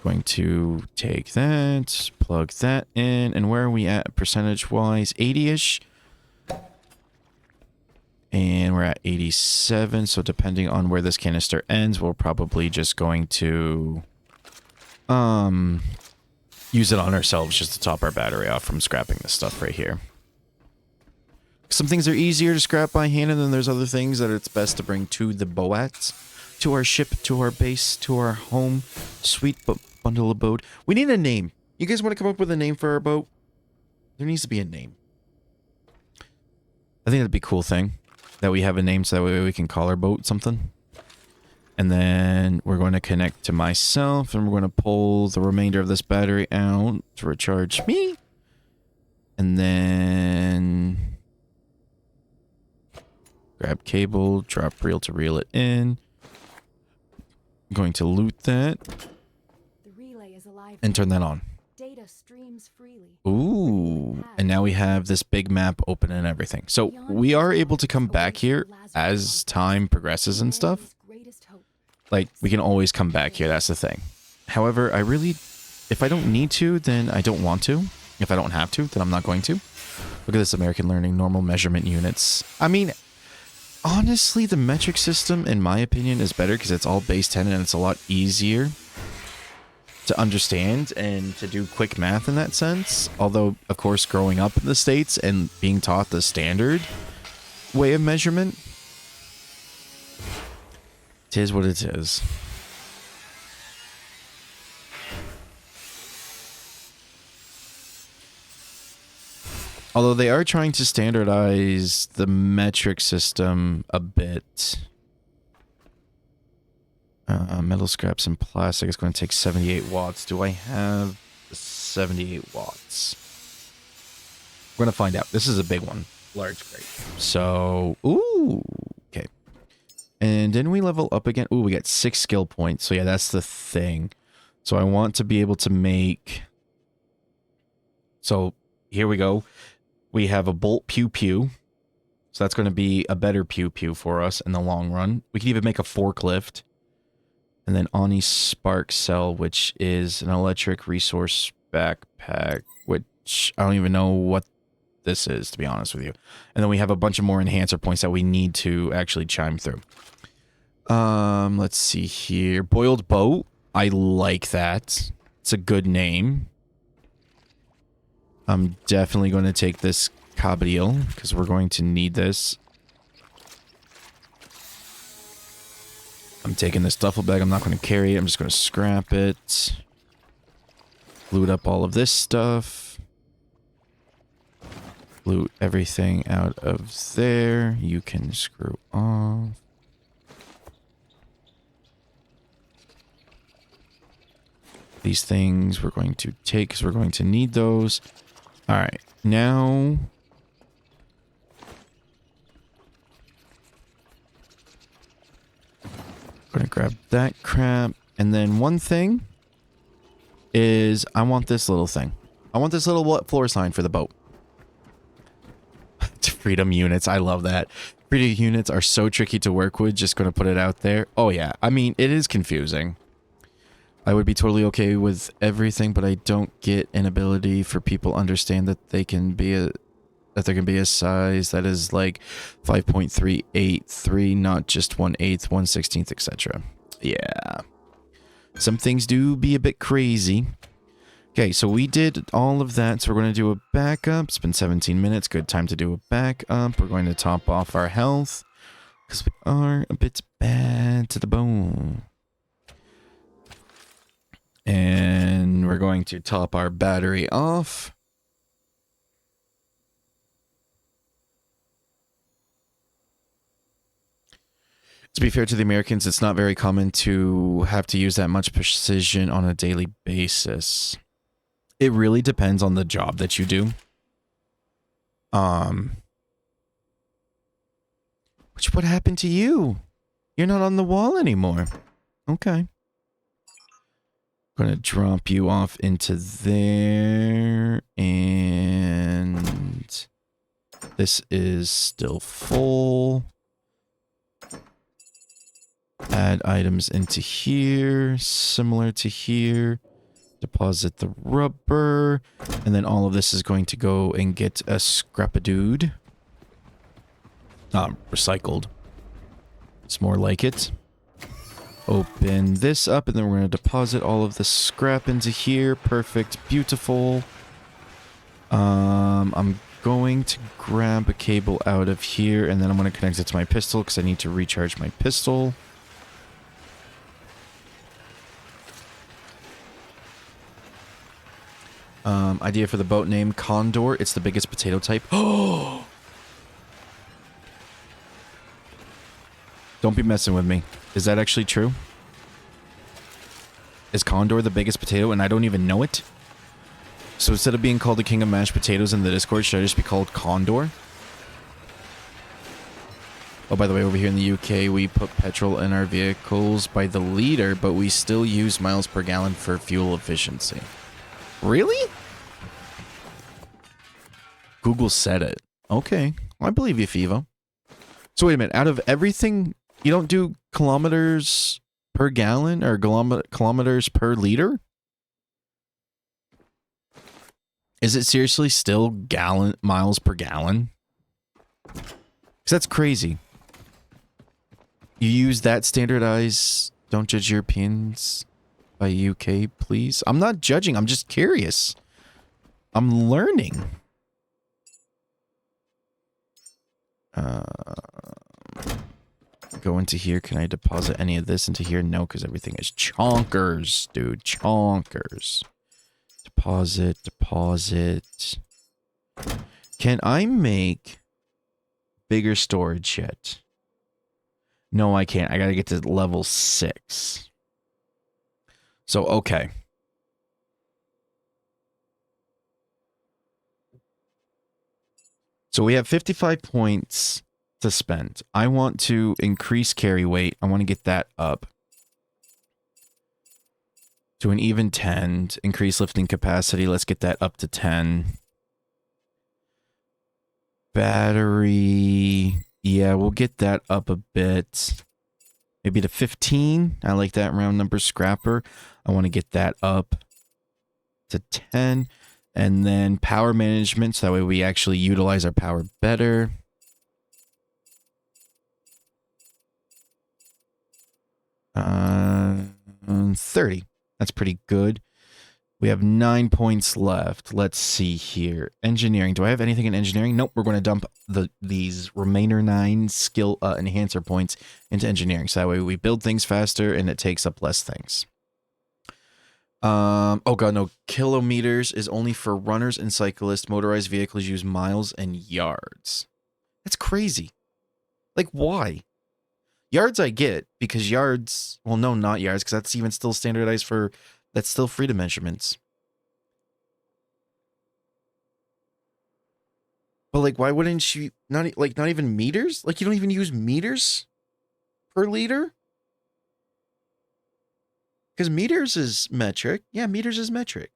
Speaker 1: Going to take that, plug that in, and where are we at percentage-wise? 80-ish. And we're at 87, so depending on where this canister ends, we're probably just going to use it on ourselves just to top our battery off from scrapping this stuff right here. Some things are easier to scrap by hand, and then there's other things that it's best to bring to the Boats, to our ship, to our base, to our home, sweet bundle of boat. We need a name. You guys want to come up with a name for our boat? There needs to be a name. I think that'd be a cool thing, that we have a name so that way we can call our boat something. And then we're going to connect to myself, and we're going to pull the remainder of this battery out to recharge me. And then grab cable, drop reel to reel it in. I'm going to loot that and turn that on.
Speaker 2: Data streams freely.
Speaker 1: Ooh, and now we have this big map open and everything. So we are able to come back here as time progresses and stuff. Like, we can always come back here, that's the thing. However, if I don't need to, then I don't want to. If I don't have to, then I'm not going to. Look at this American Learning normal measurement units. I mean, honestly, the metric system, in my opinion, is better because it's all base 10 and it's a lot easier to understand and to do quick math in that sense. Although, of course, growing up in the States and being taught the standard way of measurement, it is what it is. Although they are trying to standardize the metric system a bit. Metal scraps and plastic is going to take 78 watts. Do I have 78 watts? We're going to find out. This is a big one. Large crate. So, ooh. Okay. And didn't we level up again? Ooh, we got 6 skill points. So yeah, that's the thing. So I want to be able to make... So, here we go. We have a bolt pew pew. So that's going to be a better pew pew for us in the long run. We can even make a forklift. And then Ani Spark Cell, which is an electric resource backpack, which I don't even know what this is, to be honest with you. And then we have a bunch of more enhancer points that we need to actually chime through. Let's see here. Boiled Boat. I like that. It's a good name. I'm definitely going to take this Cabriel because we're going to need this. I'm taking this duffel bag. I'm not going to carry it. I'm just going to scrap it. Loot up all of this stuff. Loot everything out of there. You can screw off. These things we're going to take because we're going to need those. All right, now I'm gonna grab that crap, and then one thing is I want this little thing. I want this little floor sign for the boat. Freedom units, I love that. Freedom units are so tricky to work with. Just gonna put it out there. Oh yeah, I mean it is confusing. I would be totally okay with everything, but I don't get an ability for people to understand that they can be there can be a size that is like 5.383, not just 1/8, 1/16, etc. Yeah. Some things do be a bit crazy. Okay, so we did all of that, so we're going to do a backup. It's been 17 minutes. Good time to do a backup. We're going to top off our health because we are a bit bad to the bone. And we're going to top our battery off. To be fair to the Americans, it's not very common to have to use that much precision on a daily basis. It really depends on the job that you do. What happened to you? You're not on the wall anymore. Okay. Gonna drop you off into there, and this is still full. Add items into here, similar to here. Deposit the rubber, and then all of this is going to go and get a scrap-a-dude. Recycled. It's more like it. Open this up, and then we're going to deposit all of the scrap into here. Perfect. Beautiful. I'm going to grab a cable out of here, and then I'm going to connect it to my pistol, because I need to recharge my pistol. Idea for the boat name, Condor. It's the biggest potato type. Oh! Don't be messing with me. Is that actually true? Is Condor the biggest potato and I don't even know it? So instead of being called the king of mashed potatoes in the Discord, should I just be called Condor? Oh, by the way, over here in the UK, we put petrol in our vehicles by the liter, but we still use miles per gallon for fuel efficiency. Really? Google said it. Okay. I believe you, Fivo. So wait a minute. Out of everything, you don't do kilometers per gallon or kilometers per liter? Is it seriously still miles per gallon? Because that's crazy. You use that standardized... Don't judge Europeans by UK, please. I'm not judging. I'm just curious. I'm learning. Go into here. Can I deposit any of this into here? No, because everything is chonkers, dude. Chonkers. Deposit, deposit. Can I make bigger storage yet? No, I can't. I gotta get to level 6. So, okay. So we have 55 points to spend. I want to increase carry weight. I want to get that up to an even 10. Increase lifting capacity. Let's get that up to 10. Battery. Yeah, we'll get that up a bit. Maybe to 15. I like that round number. Scrapper. I want to get that up to 10. And then power management, so that way we actually utilize our power better. Uh, 30. That's pretty good. We have 9 points left. Let's see here. Engineering. Do I have anything in engineering? Nope. We're going to dump these remainder 9 skill enhancer points into engineering. So that way we build things faster and it takes up less things. Oh god, no. Kilometers is only for runners and cyclists. Motorized vehicles use miles and yards. That's crazy. Like, why? Yards I get, because yards... Well, no, not yards, because that's even still standardized for... That's still freedom measurements. But, like, why wouldn't you... Not even meters? Like, you don't even use meters per liter? Because meters is metric. Yeah, meters is metric.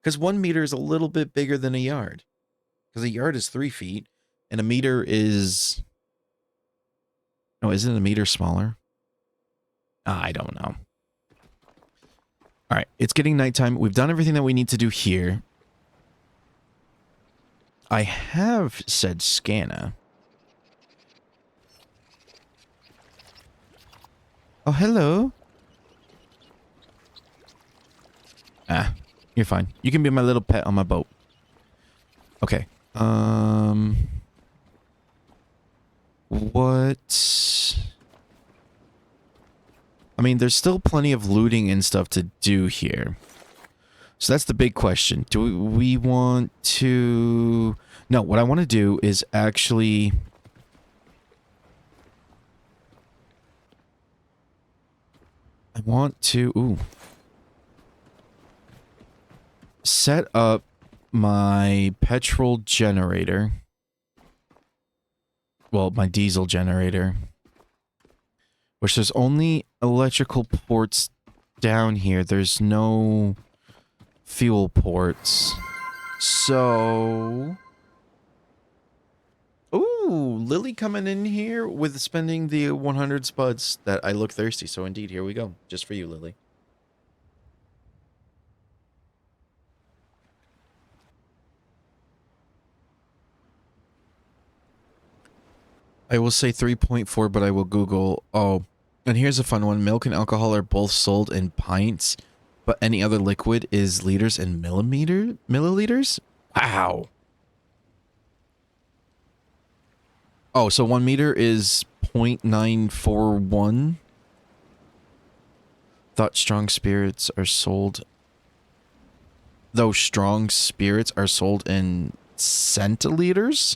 Speaker 1: Because 1 meter is a little bit bigger than a yard. Because a yard is 3 feet. And a meter is... Oh, isn't a meter smaller? I don't know. Alright, it's getting nighttime. We've done everything that we need to do here. I have said Scanna. Oh, hello. Ah, you're fine. You can be my little pet on my boat. Okay. What? I mean, there's still plenty of looting and stuff to do here. So that's the big question. Do we want to... No, what I want to do is actually... I want to... Ooh. Set up my petrol generator. well, my diesel generator. Which there's only electrical ports down here. There's no fuel ports. So... Ooh, Lily coming in here with spending the 100 spuds that I look thirsty. So indeed, here we go. Just for you, Lily. I will say 3.4, but I will Google. Oh, and here's a fun one. Milk and alcohol are both sold in pints, but any other liquid is liters and milliliters? Wow. Oh, so 1 meter is 0.941. Thought strong spirits are sold. Though strong spirits are sold in centiliters?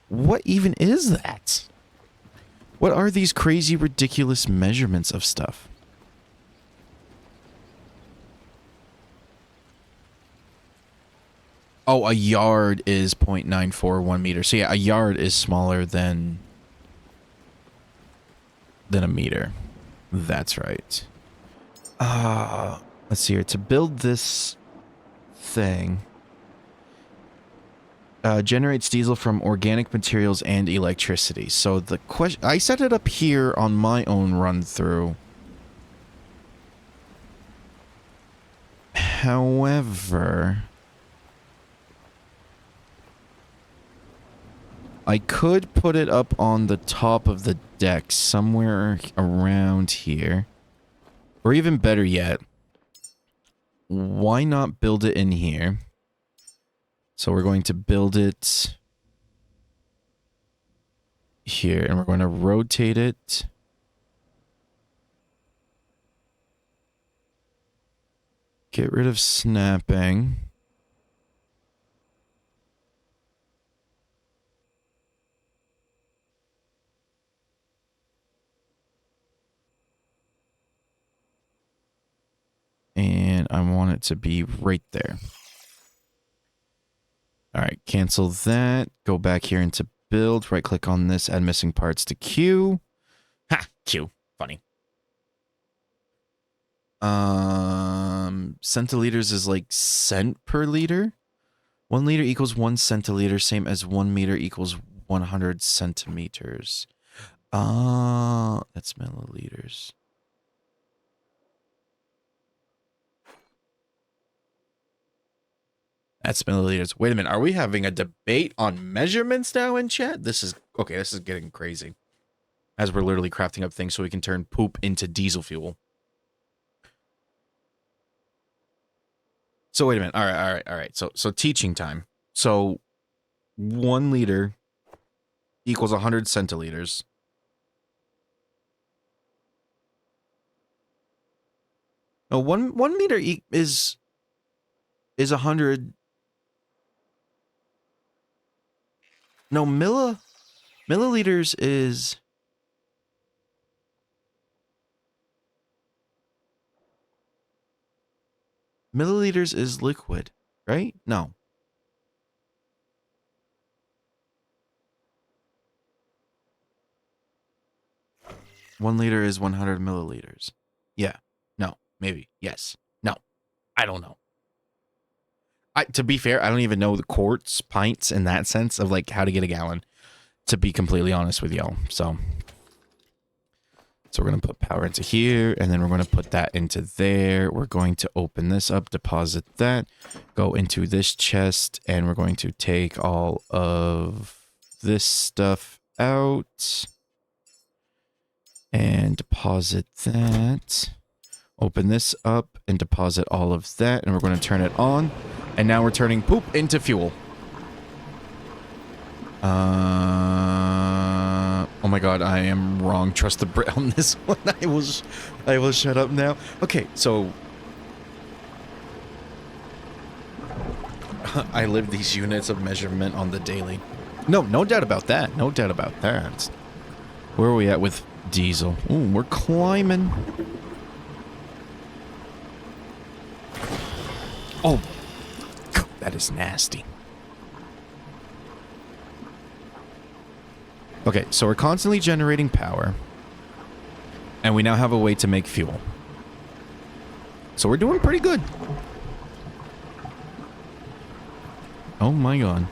Speaker 1: What even is that? What are these crazy, ridiculous measurements of stuff? Oh, a yard is 0.941 meters. So yeah, a yard is smaller than a meter. That's right. Let's see here. To build this thing, generates diesel from organic materials and electricity. So the question, I set it up here on my own run through. However, I could put it up on the top of the deck somewhere around here. Or even better yet, why not build it in here? So we're going to build it here, and we're going to rotate it. Get rid of snapping. And I want it to be right there. All right, cancel that. Go back here into build. Right click on this, add missing parts to queue. Ha! Queue. Funny. Centiliters is like cent per liter. 1 liter equals 1 centiliter, same as 1 meter equals 100 centimeters. That's milliliters. That's milliliters. Wait a minute. Are we having a debate on measurements now in chat? This is... Okay, this is getting crazy. As we're literally crafting up things so we can turn poop into diesel fuel. So wait a minute. All right. So teaching time. So 1 liter equals 100 centiliters. No, one meter is 100. No, milliliters is... Milliliters is liquid, right? No. One liter is 100 milliliters. Yeah. No. Maybe. Yes. No. I don't know. To be fair, I don't even know the quarts, pints in that sense of like how to get a gallon, to be completely honest with y'all. So we're going to put power into here, and then we're going to put that into there. We're going to open this up, deposit that, go into this chest, and we're going to take all of this stuff out and deposit that. Open this up and deposit all of that, and we're going to turn it on. And now we're turning poop into fuel. Oh my god, I am wrong. Trust the Brit on this one. I will shut up now. Okay, so I live these units of measurement on the daily. No doubt about that. No doubt about that. Where are we at with diesel? Ooh, we're climbing. Oh, that is nasty. Okay, so we're constantly generating power. And we now have a way to make fuel. So we're doing pretty good. Oh my god.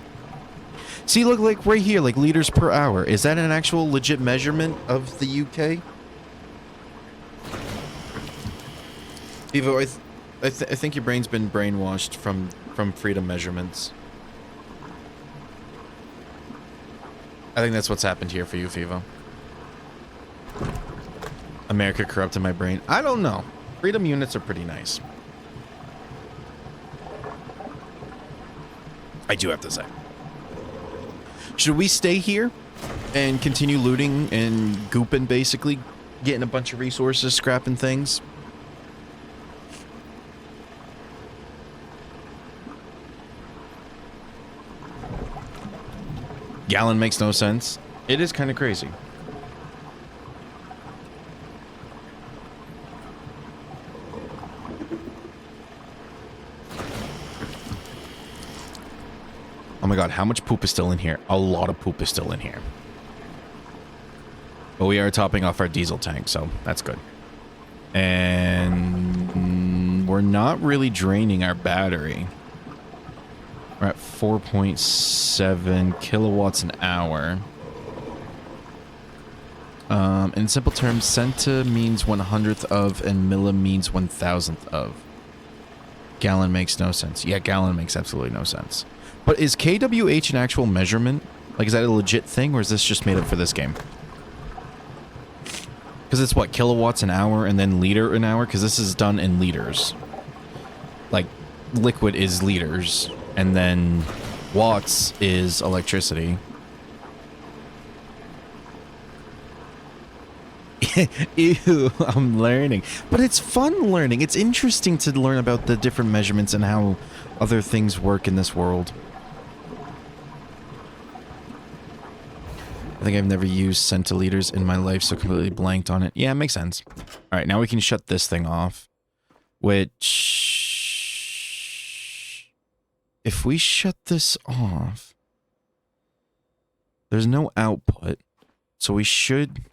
Speaker 1: See, look, like right here, like liters per hour. Is that an actual legit measurement of the UK? Evo, I think your brain's been brainwashed from freedom measurements. I think that's what's happened here for you, Fivo. America corrupted my brain. I don't know. Freedom units are pretty nice. I do have to say. Should we stay here and continue looting and gooping, basically? Getting a bunch of resources, scrapping things? Gallon makes no sense. It is kind of crazy. Oh my god, how much poop is still in here? A lot of poop is still in here. But we are topping off our diesel tank, so that's good. And we're not really draining our battery. We're at 4.7 kilowatts an hour. In simple terms, centa means 1/100th of, and milli means 1,000th of. Gallon makes no sense. Yeah, gallon makes absolutely no sense. But is kWh an actual measurement? Like, is that a legit thing, or is this just made up for this game? Because it's what, kilowatts an hour and then liter an hour? Because this is done in liters. Like, liquid is liters, and then watts is electricity. Ew, I'm learning. But it's fun learning. It's interesting to learn about the different measurements and how other things work in this world. I think I've never used centiliters in my life, so completely blanked on it. Yeah, it makes sense. Alright, now we can shut this thing off. Which... if we shut this off... there's no output. So we should...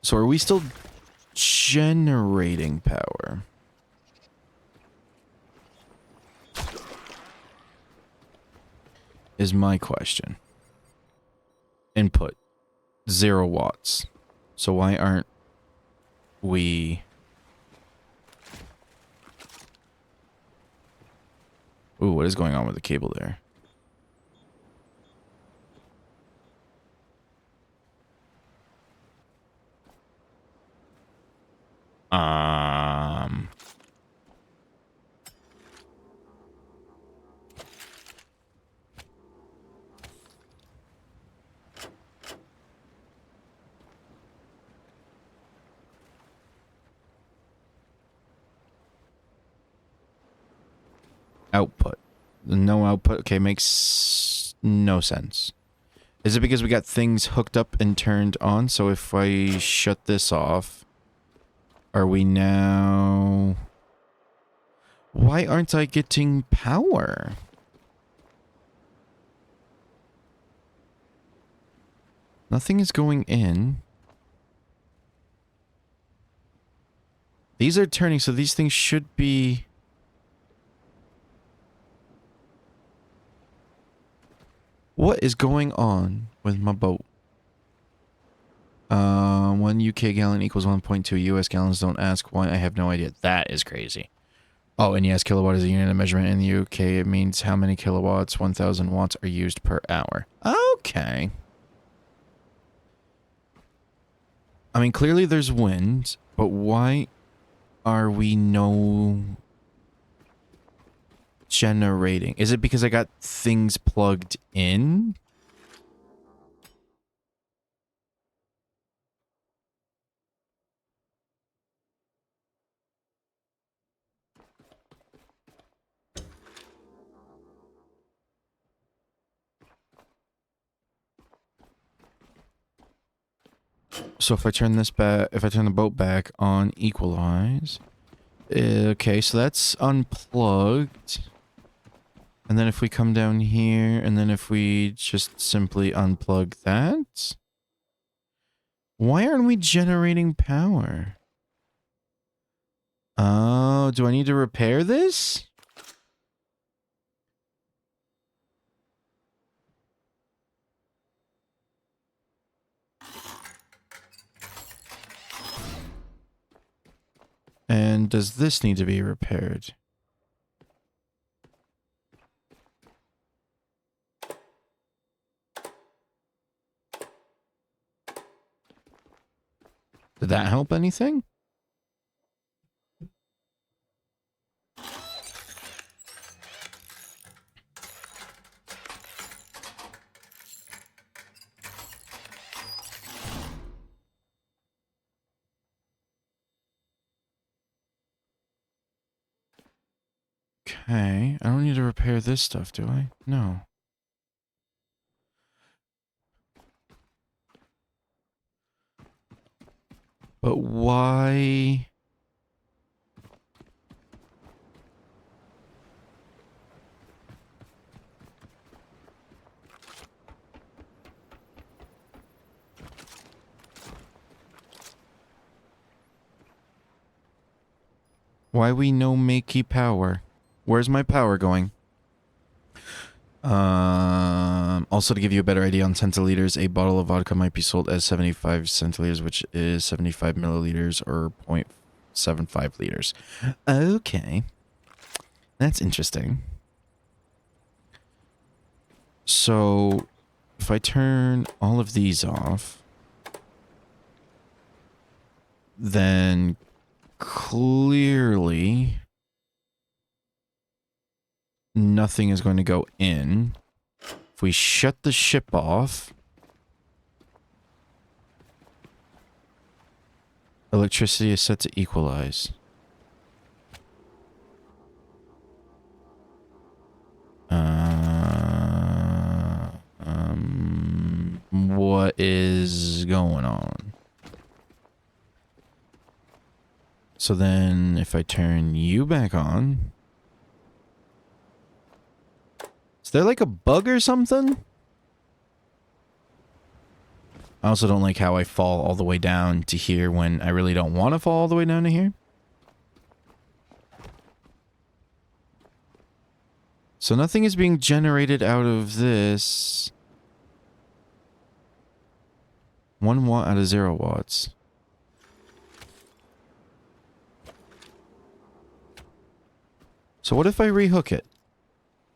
Speaker 1: so are we still generating power? Is my question. Input 0 watts. So why aren't we... ooh, what is going on with the cable there? Output. No output. Okay, makes no sense. Is it because we got things hooked up and turned on? So if I shut this off, are we now... why aren't I getting power? Nothing is going in. These are turning, so these things should be... what is going on with my boat? 1 UK gallon equals 1.2 US gallons. Don't ask why. I have no idea. That is crazy. Oh, and yes, kilowatt is a unit of measurement in the UK. It means how many kilowatts, 1,000 watts are used per hour. Okay. I mean, clearly there's wind, but why are we no generating? Is it because I got things plugged in? So if I turn this back, if I turn the boat back on equalize, Okay, so that's unplugged. And then if we come down here, and then if we just simply unplug that. Why aren't we generating power? Oh, do I need to repair this? And does this need to be repaired? Did that help anything? Okay, I don't need to repair this stuff, do I? No. But why? Why we no makey power? Where's my power going? Also to give you a better idea on centiliters, a bottle of vodka might be sold as 75 centiliters, which is 75 milliliters or 0.75 liters. Okay. That's interesting. So, if I turn all of these off, then clearly nothing is going to go in. If we shut the ship off, electricity is set to equalize. What is going on? So then if I turn you back on, is there like a bug or something? I also don't like how I fall all the way down to here when I really don't want to fall all the way down to here. So nothing is being generated out of this. 1 watt out of 0 watts. So what if I rehook it?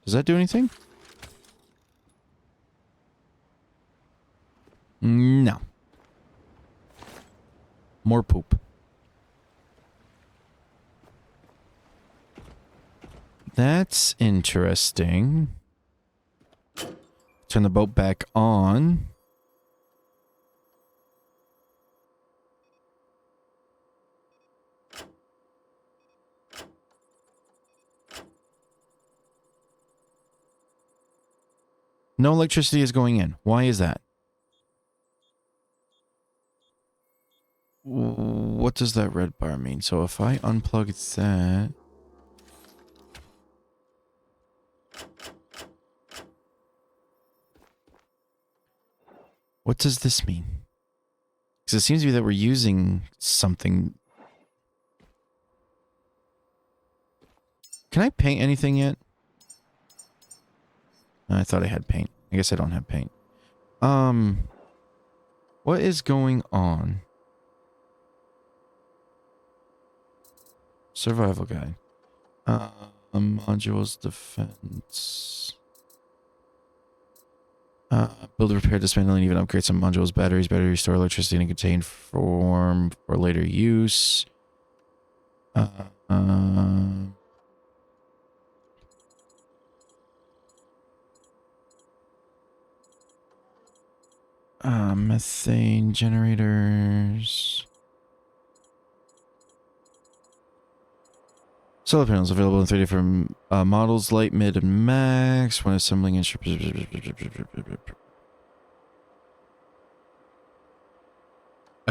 Speaker 1: Does that do anything? No. More poop. That's interesting. Turn the boat back on. No electricity is going in. Why is that? What does that red bar mean? So if I unplug that... What does this mean? Because it seems to be that we're using something. Can I paint anything yet? I thought I had paint. I guess I don't have paint. What is going on? Survival guide. Modules defense. Build, repair, dismantle, and even upgrade some modules, batteries, store electricity in a contained form for later use. Methane generators. Solar panels available in 3 different models, light, mid, and max. When assembling instruments. I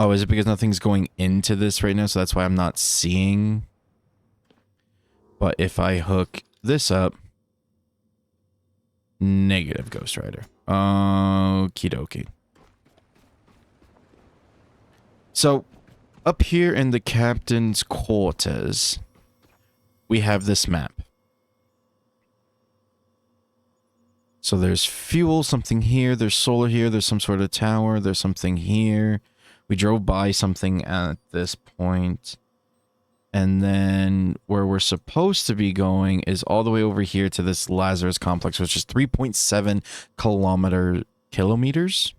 Speaker 1: Oh, is it because nothing's going into this right now? So that's why I'm not seeing. But if I hook this up, negative Ghost Rider. Okie dokie. So, up here in the captain's quarters, we have this map. So there's fuel, something here, there's solar here, there's some sort of tower, there's something here. We drove by something at this point. And then where we're supposed to be going is all the way over here to this Lazarus complex, which is 3.7 kilometers?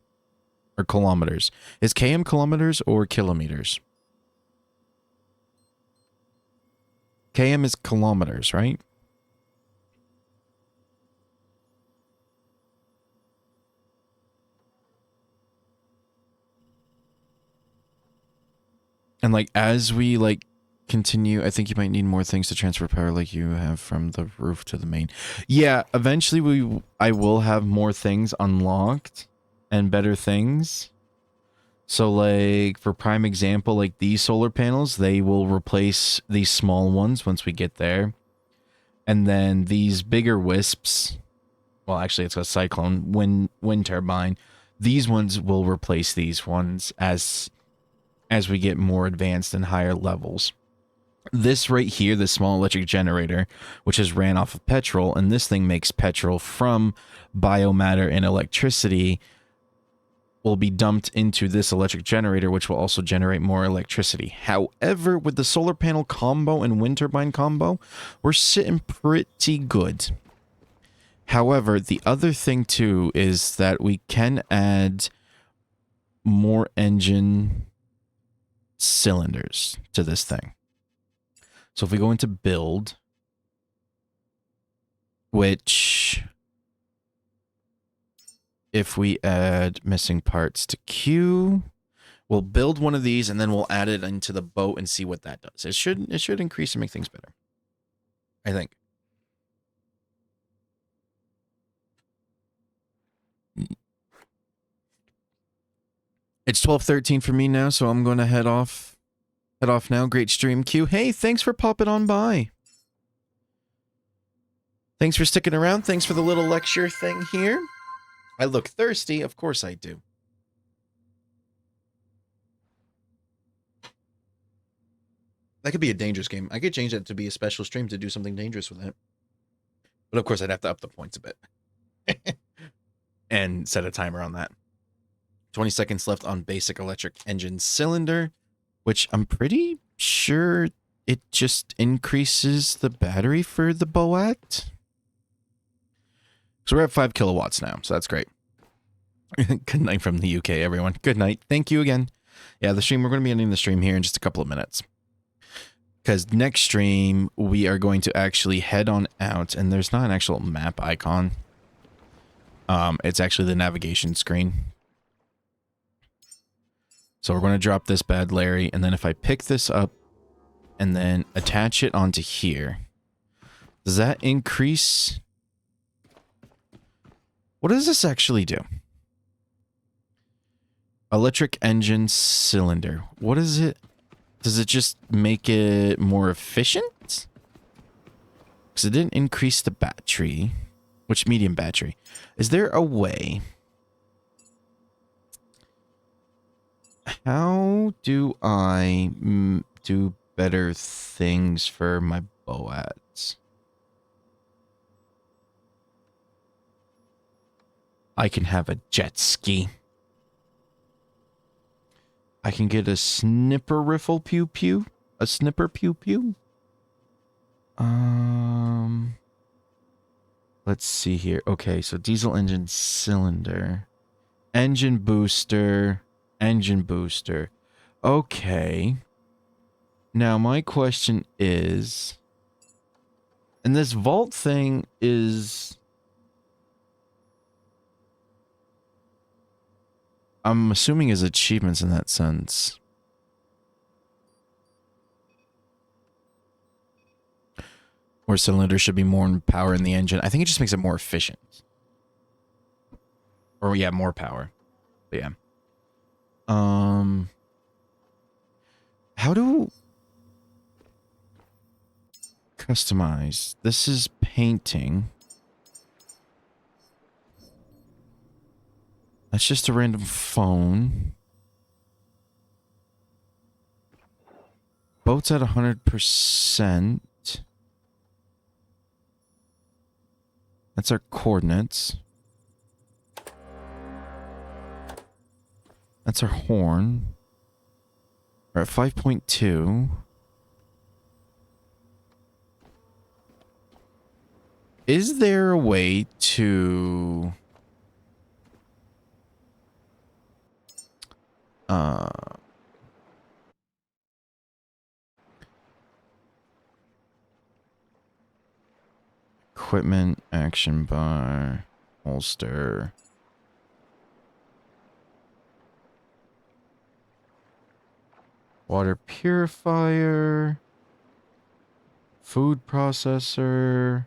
Speaker 1: Or kilometers. Is km kilometers or kilometers? km is kilometers, right? And like as we like continue, I think you might need more things to transfer power like you have from the roof to the main. Yeah, eventually I will have more things unlocked and better things. So like for prime example, like these solar panels, they will replace these small ones once we get there. And then these bigger wisps, well actually it's a cyclone wind turbine. These ones will replace these ones as we get more advanced and higher levels. This right here, this small electric generator, which is ran off of petrol, and this thing makes petrol from biomatter and electricity, will be dumped into this electric generator, which will also generate more electricity. However, with the solar panel combo and wind turbine combo, we're sitting pretty good. However, the other thing too is that we can add more engine cylinders to this thing. So if we go into build, which if we add missing parts to queue, we'll build one of these and then we'll add it into the boat and see what that does. It should increase and make things better, I think. It's 12:13 for me now, so I'm going to head off now. Great stream, Q. Hey, thanks for popping on by. Thanks for sticking around. Thanks for the little lecture thing here. I look thirsty. Of course I do. That could be a dangerous game. I could change that to be a special stream to do something dangerous with it. But of course, I'd have to up the points a bit. And set a timer on that. 20 seconds left on basic electric engine cylinder, which I'm pretty sure it just increases the battery for the Boat. So we're at 5 kilowatts now, so that's great. Good night from the UK, everyone. Good night. Thank you again. Yeah, we're going to be ending the stream here in just a couple of minutes. Because next stream, we are going to actually head on out, and there's not an actual map icon. It's actually the navigation screen. So we're going to drop this bad Larry, and then if I pick this up and then attach it onto here, does that increase? What does this actually do? Electric engine cylinder. What is it? Does it just make it more efficient? Because it didn't increase the battery. Which medium battery? Is there a way? How do I do better things for my Boats? I can have a jet ski. I can get a snipper riffle pew pew. A snipper pew pew. Let's see here. Okay, so diesel engine cylinder. Engine booster. Engine booster. Okay. Now my question is, and this vault thing is, I'm assuming is achievements in that sense. Or cylinder should be more power in the engine. I think it just makes it more efficient. Or yeah, more power. But yeah. How do... Customize. This is painting. That's just a random phone. Boat's at 100%. That's our coordinates. That's our horn. We're at 5.2. Is there a way to... Equipment, action bar, holster. Water purifier. Food processor.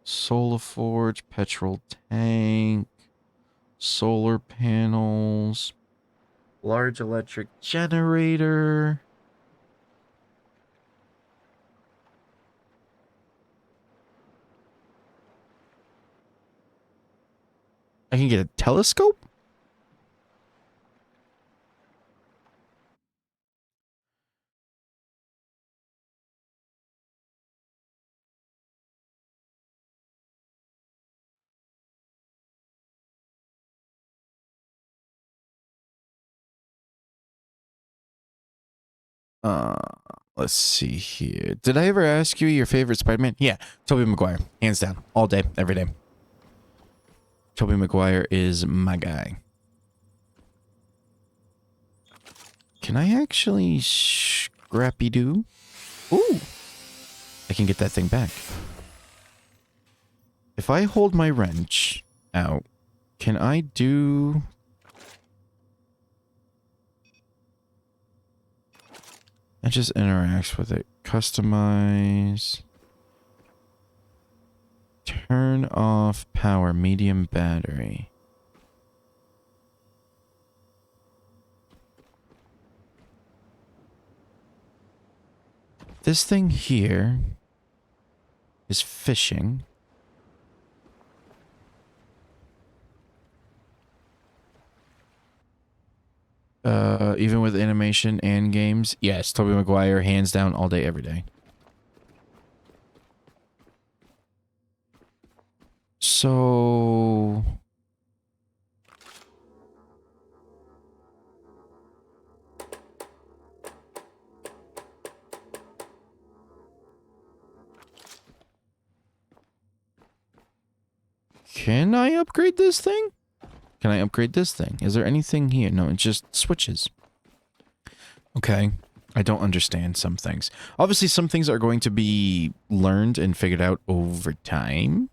Speaker 1: Solar forge, petrol tank. Solar panels. Large electric generator. I can get a telescope? Let's see here. Did I ever ask you your favorite Spider-Man? Yeah, Tobey Maguire. Hands down. All day, every day. Tobey Maguire is my guy. Can I actually scrappy-doo? Ooh! I can get that thing back. If I hold my wrench out, can I do... It just interacts with it. Customize. Turn off power, medium battery. This thing here is fishing. Even with animation and games, yes, Tobey Maguire, hands down, all day, every day. So... Can I upgrade this thing? Can I upgrade this thing? Is there anything here? No, it just switches. Okay. I don't understand some things. Obviously, some things are going to be learned and figured out over time.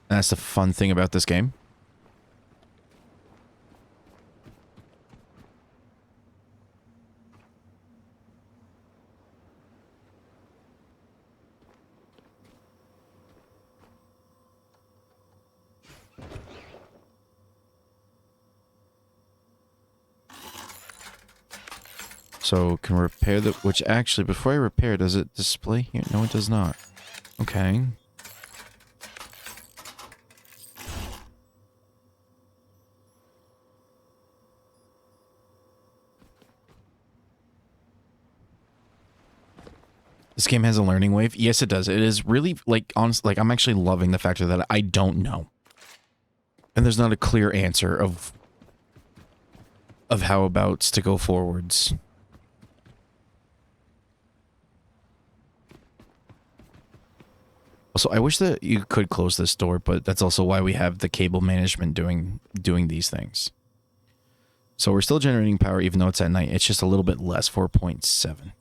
Speaker 1: And that's the fun thing about this game. So, can repair the... Which actually, before I repair, does it display here? No, it does not. Okay. This game has a learning wave. Yes, it does. It is really, like, honestly, like, I'm actually loving the factor that I don't know. And there's not a clear answer of how abouts to go forwards. Also, I wish that you could close this door, but that's also why we have the cable management doing these things. So we're still generating power even though it's at night. It's just a little bit less, 4.7.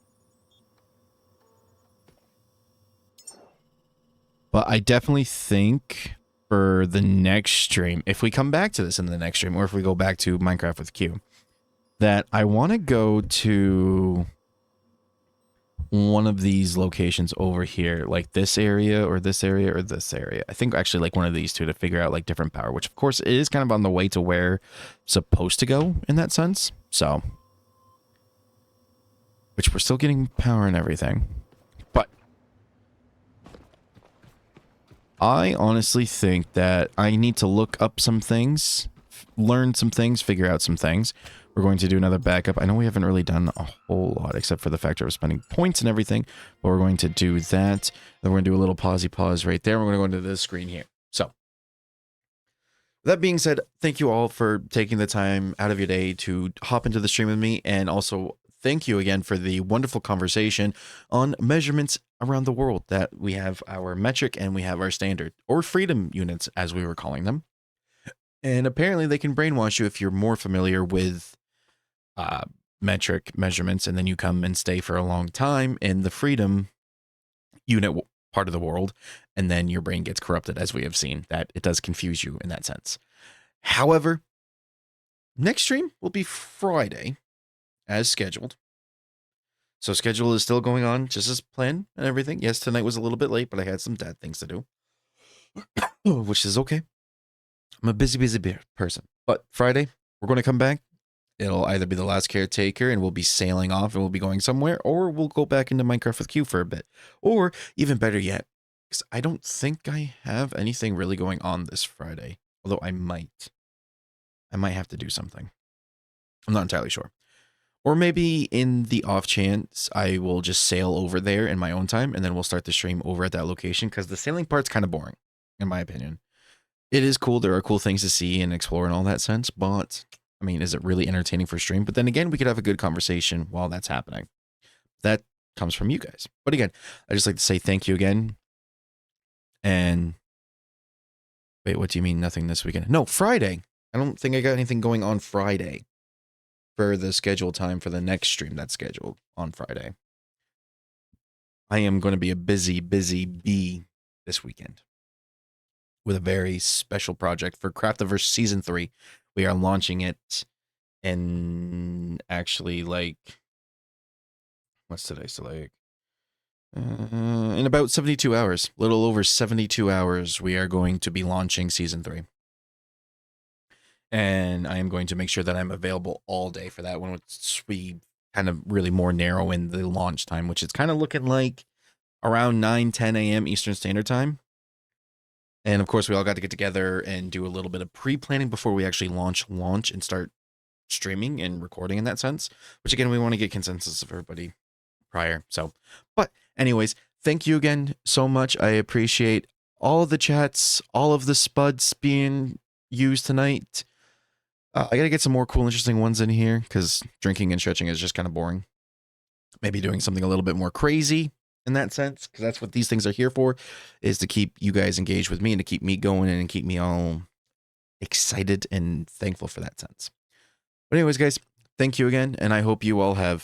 Speaker 1: But I definitely think for the next stream, if we come back to this in the next stream, or if we go back to Minecraft with Q, that I want to go to one of these locations over here, like this area or this area or this area. I think actually like one of these two to figure out like different power, which of course is kind of on the way to where it's supposed to go in that sense. So which we're still getting power and everything. But I honestly think that I need to look up some things, learn some things, figure out some things. We're going to do another backup. I know we haven't really done a whole lot except for the factor of spending points and everything, but we're going to do that. Then we're going to do a little pause right there. We're going to go into this screen here. So that being said, thank you all for taking the time out of your day to hop into the stream with me, and also thank you again for the wonderful conversation on measurements around the world, that we have our metric and we have our standard, or freedom units as we were calling them. And apparently they can brainwash you if you're more familiar with metric measurements, and then you come and stay for a long time in the freedom unit part of the world, and then your brain gets corrupted, as we have seen, that it does confuse you in that sense. However, next stream will be Friday as scheduled. So schedule is still going on just as planned and everything. Yes, tonight was a little bit late, but I had some dad things to do, which is okay. I'm a busy person. But Friday, we're going to come back. It'll either be the last caretaker and we'll be sailing off and we'll be going somewhere, or we'll go back into Minecraft with Q for a bit. Or even better yet, because I don't think I have anything really going on this Friday. Although I might. I might have to do something. I'm not entirely sure. Or maybe in the off chance, I will just sail over there in my own time, and then we'll start the stream over at that location, because the sailing part's kind of boring, in my opinion. It is cool. There are cool things to see and explore in all that sense, but I mean, is it really entertaining for stream? But then again, we could have a good conversation while that's happening. That comes from you guys. But again, I just like to say thank you again. And wait, what do you mean nothing this weekend? No, Friday. I don't think I got anything going on Friday for the scheduled time for the next stream that's scheduled on Friday. I am going to be a busy bee this weekend with a very special project for Craftiverse Season 3. We are launching it in actually what's today? So in about 72 hours, a little over 72 hours, we are going to be launching Season 3. And I am going to make sure that I'm available all day for that one. It's we kind of really more narrow in the launch time, which is kind of looking like around 9-10 a.m. Eastern Standard Time. And of course, we all got to get together and do a little bit of pre-planning before we actually launch and start streaming and recording in that sense, which again, we want to get consensus of everybody prior. So, but anyways, thank you again so much. I appreciate all of the chats, all of the spuds being used tonight. I got to get some more cool, interesting ones in here, because drinking and stretching is just kind of boring. Maybe doing something a little bit more crazy in that sense, because that's what these things are here for, is to keep you guys engaged with me and to keep me going and keep me all excited and thankful for that sense. But anyways, guys, thank you again, and I hope you all have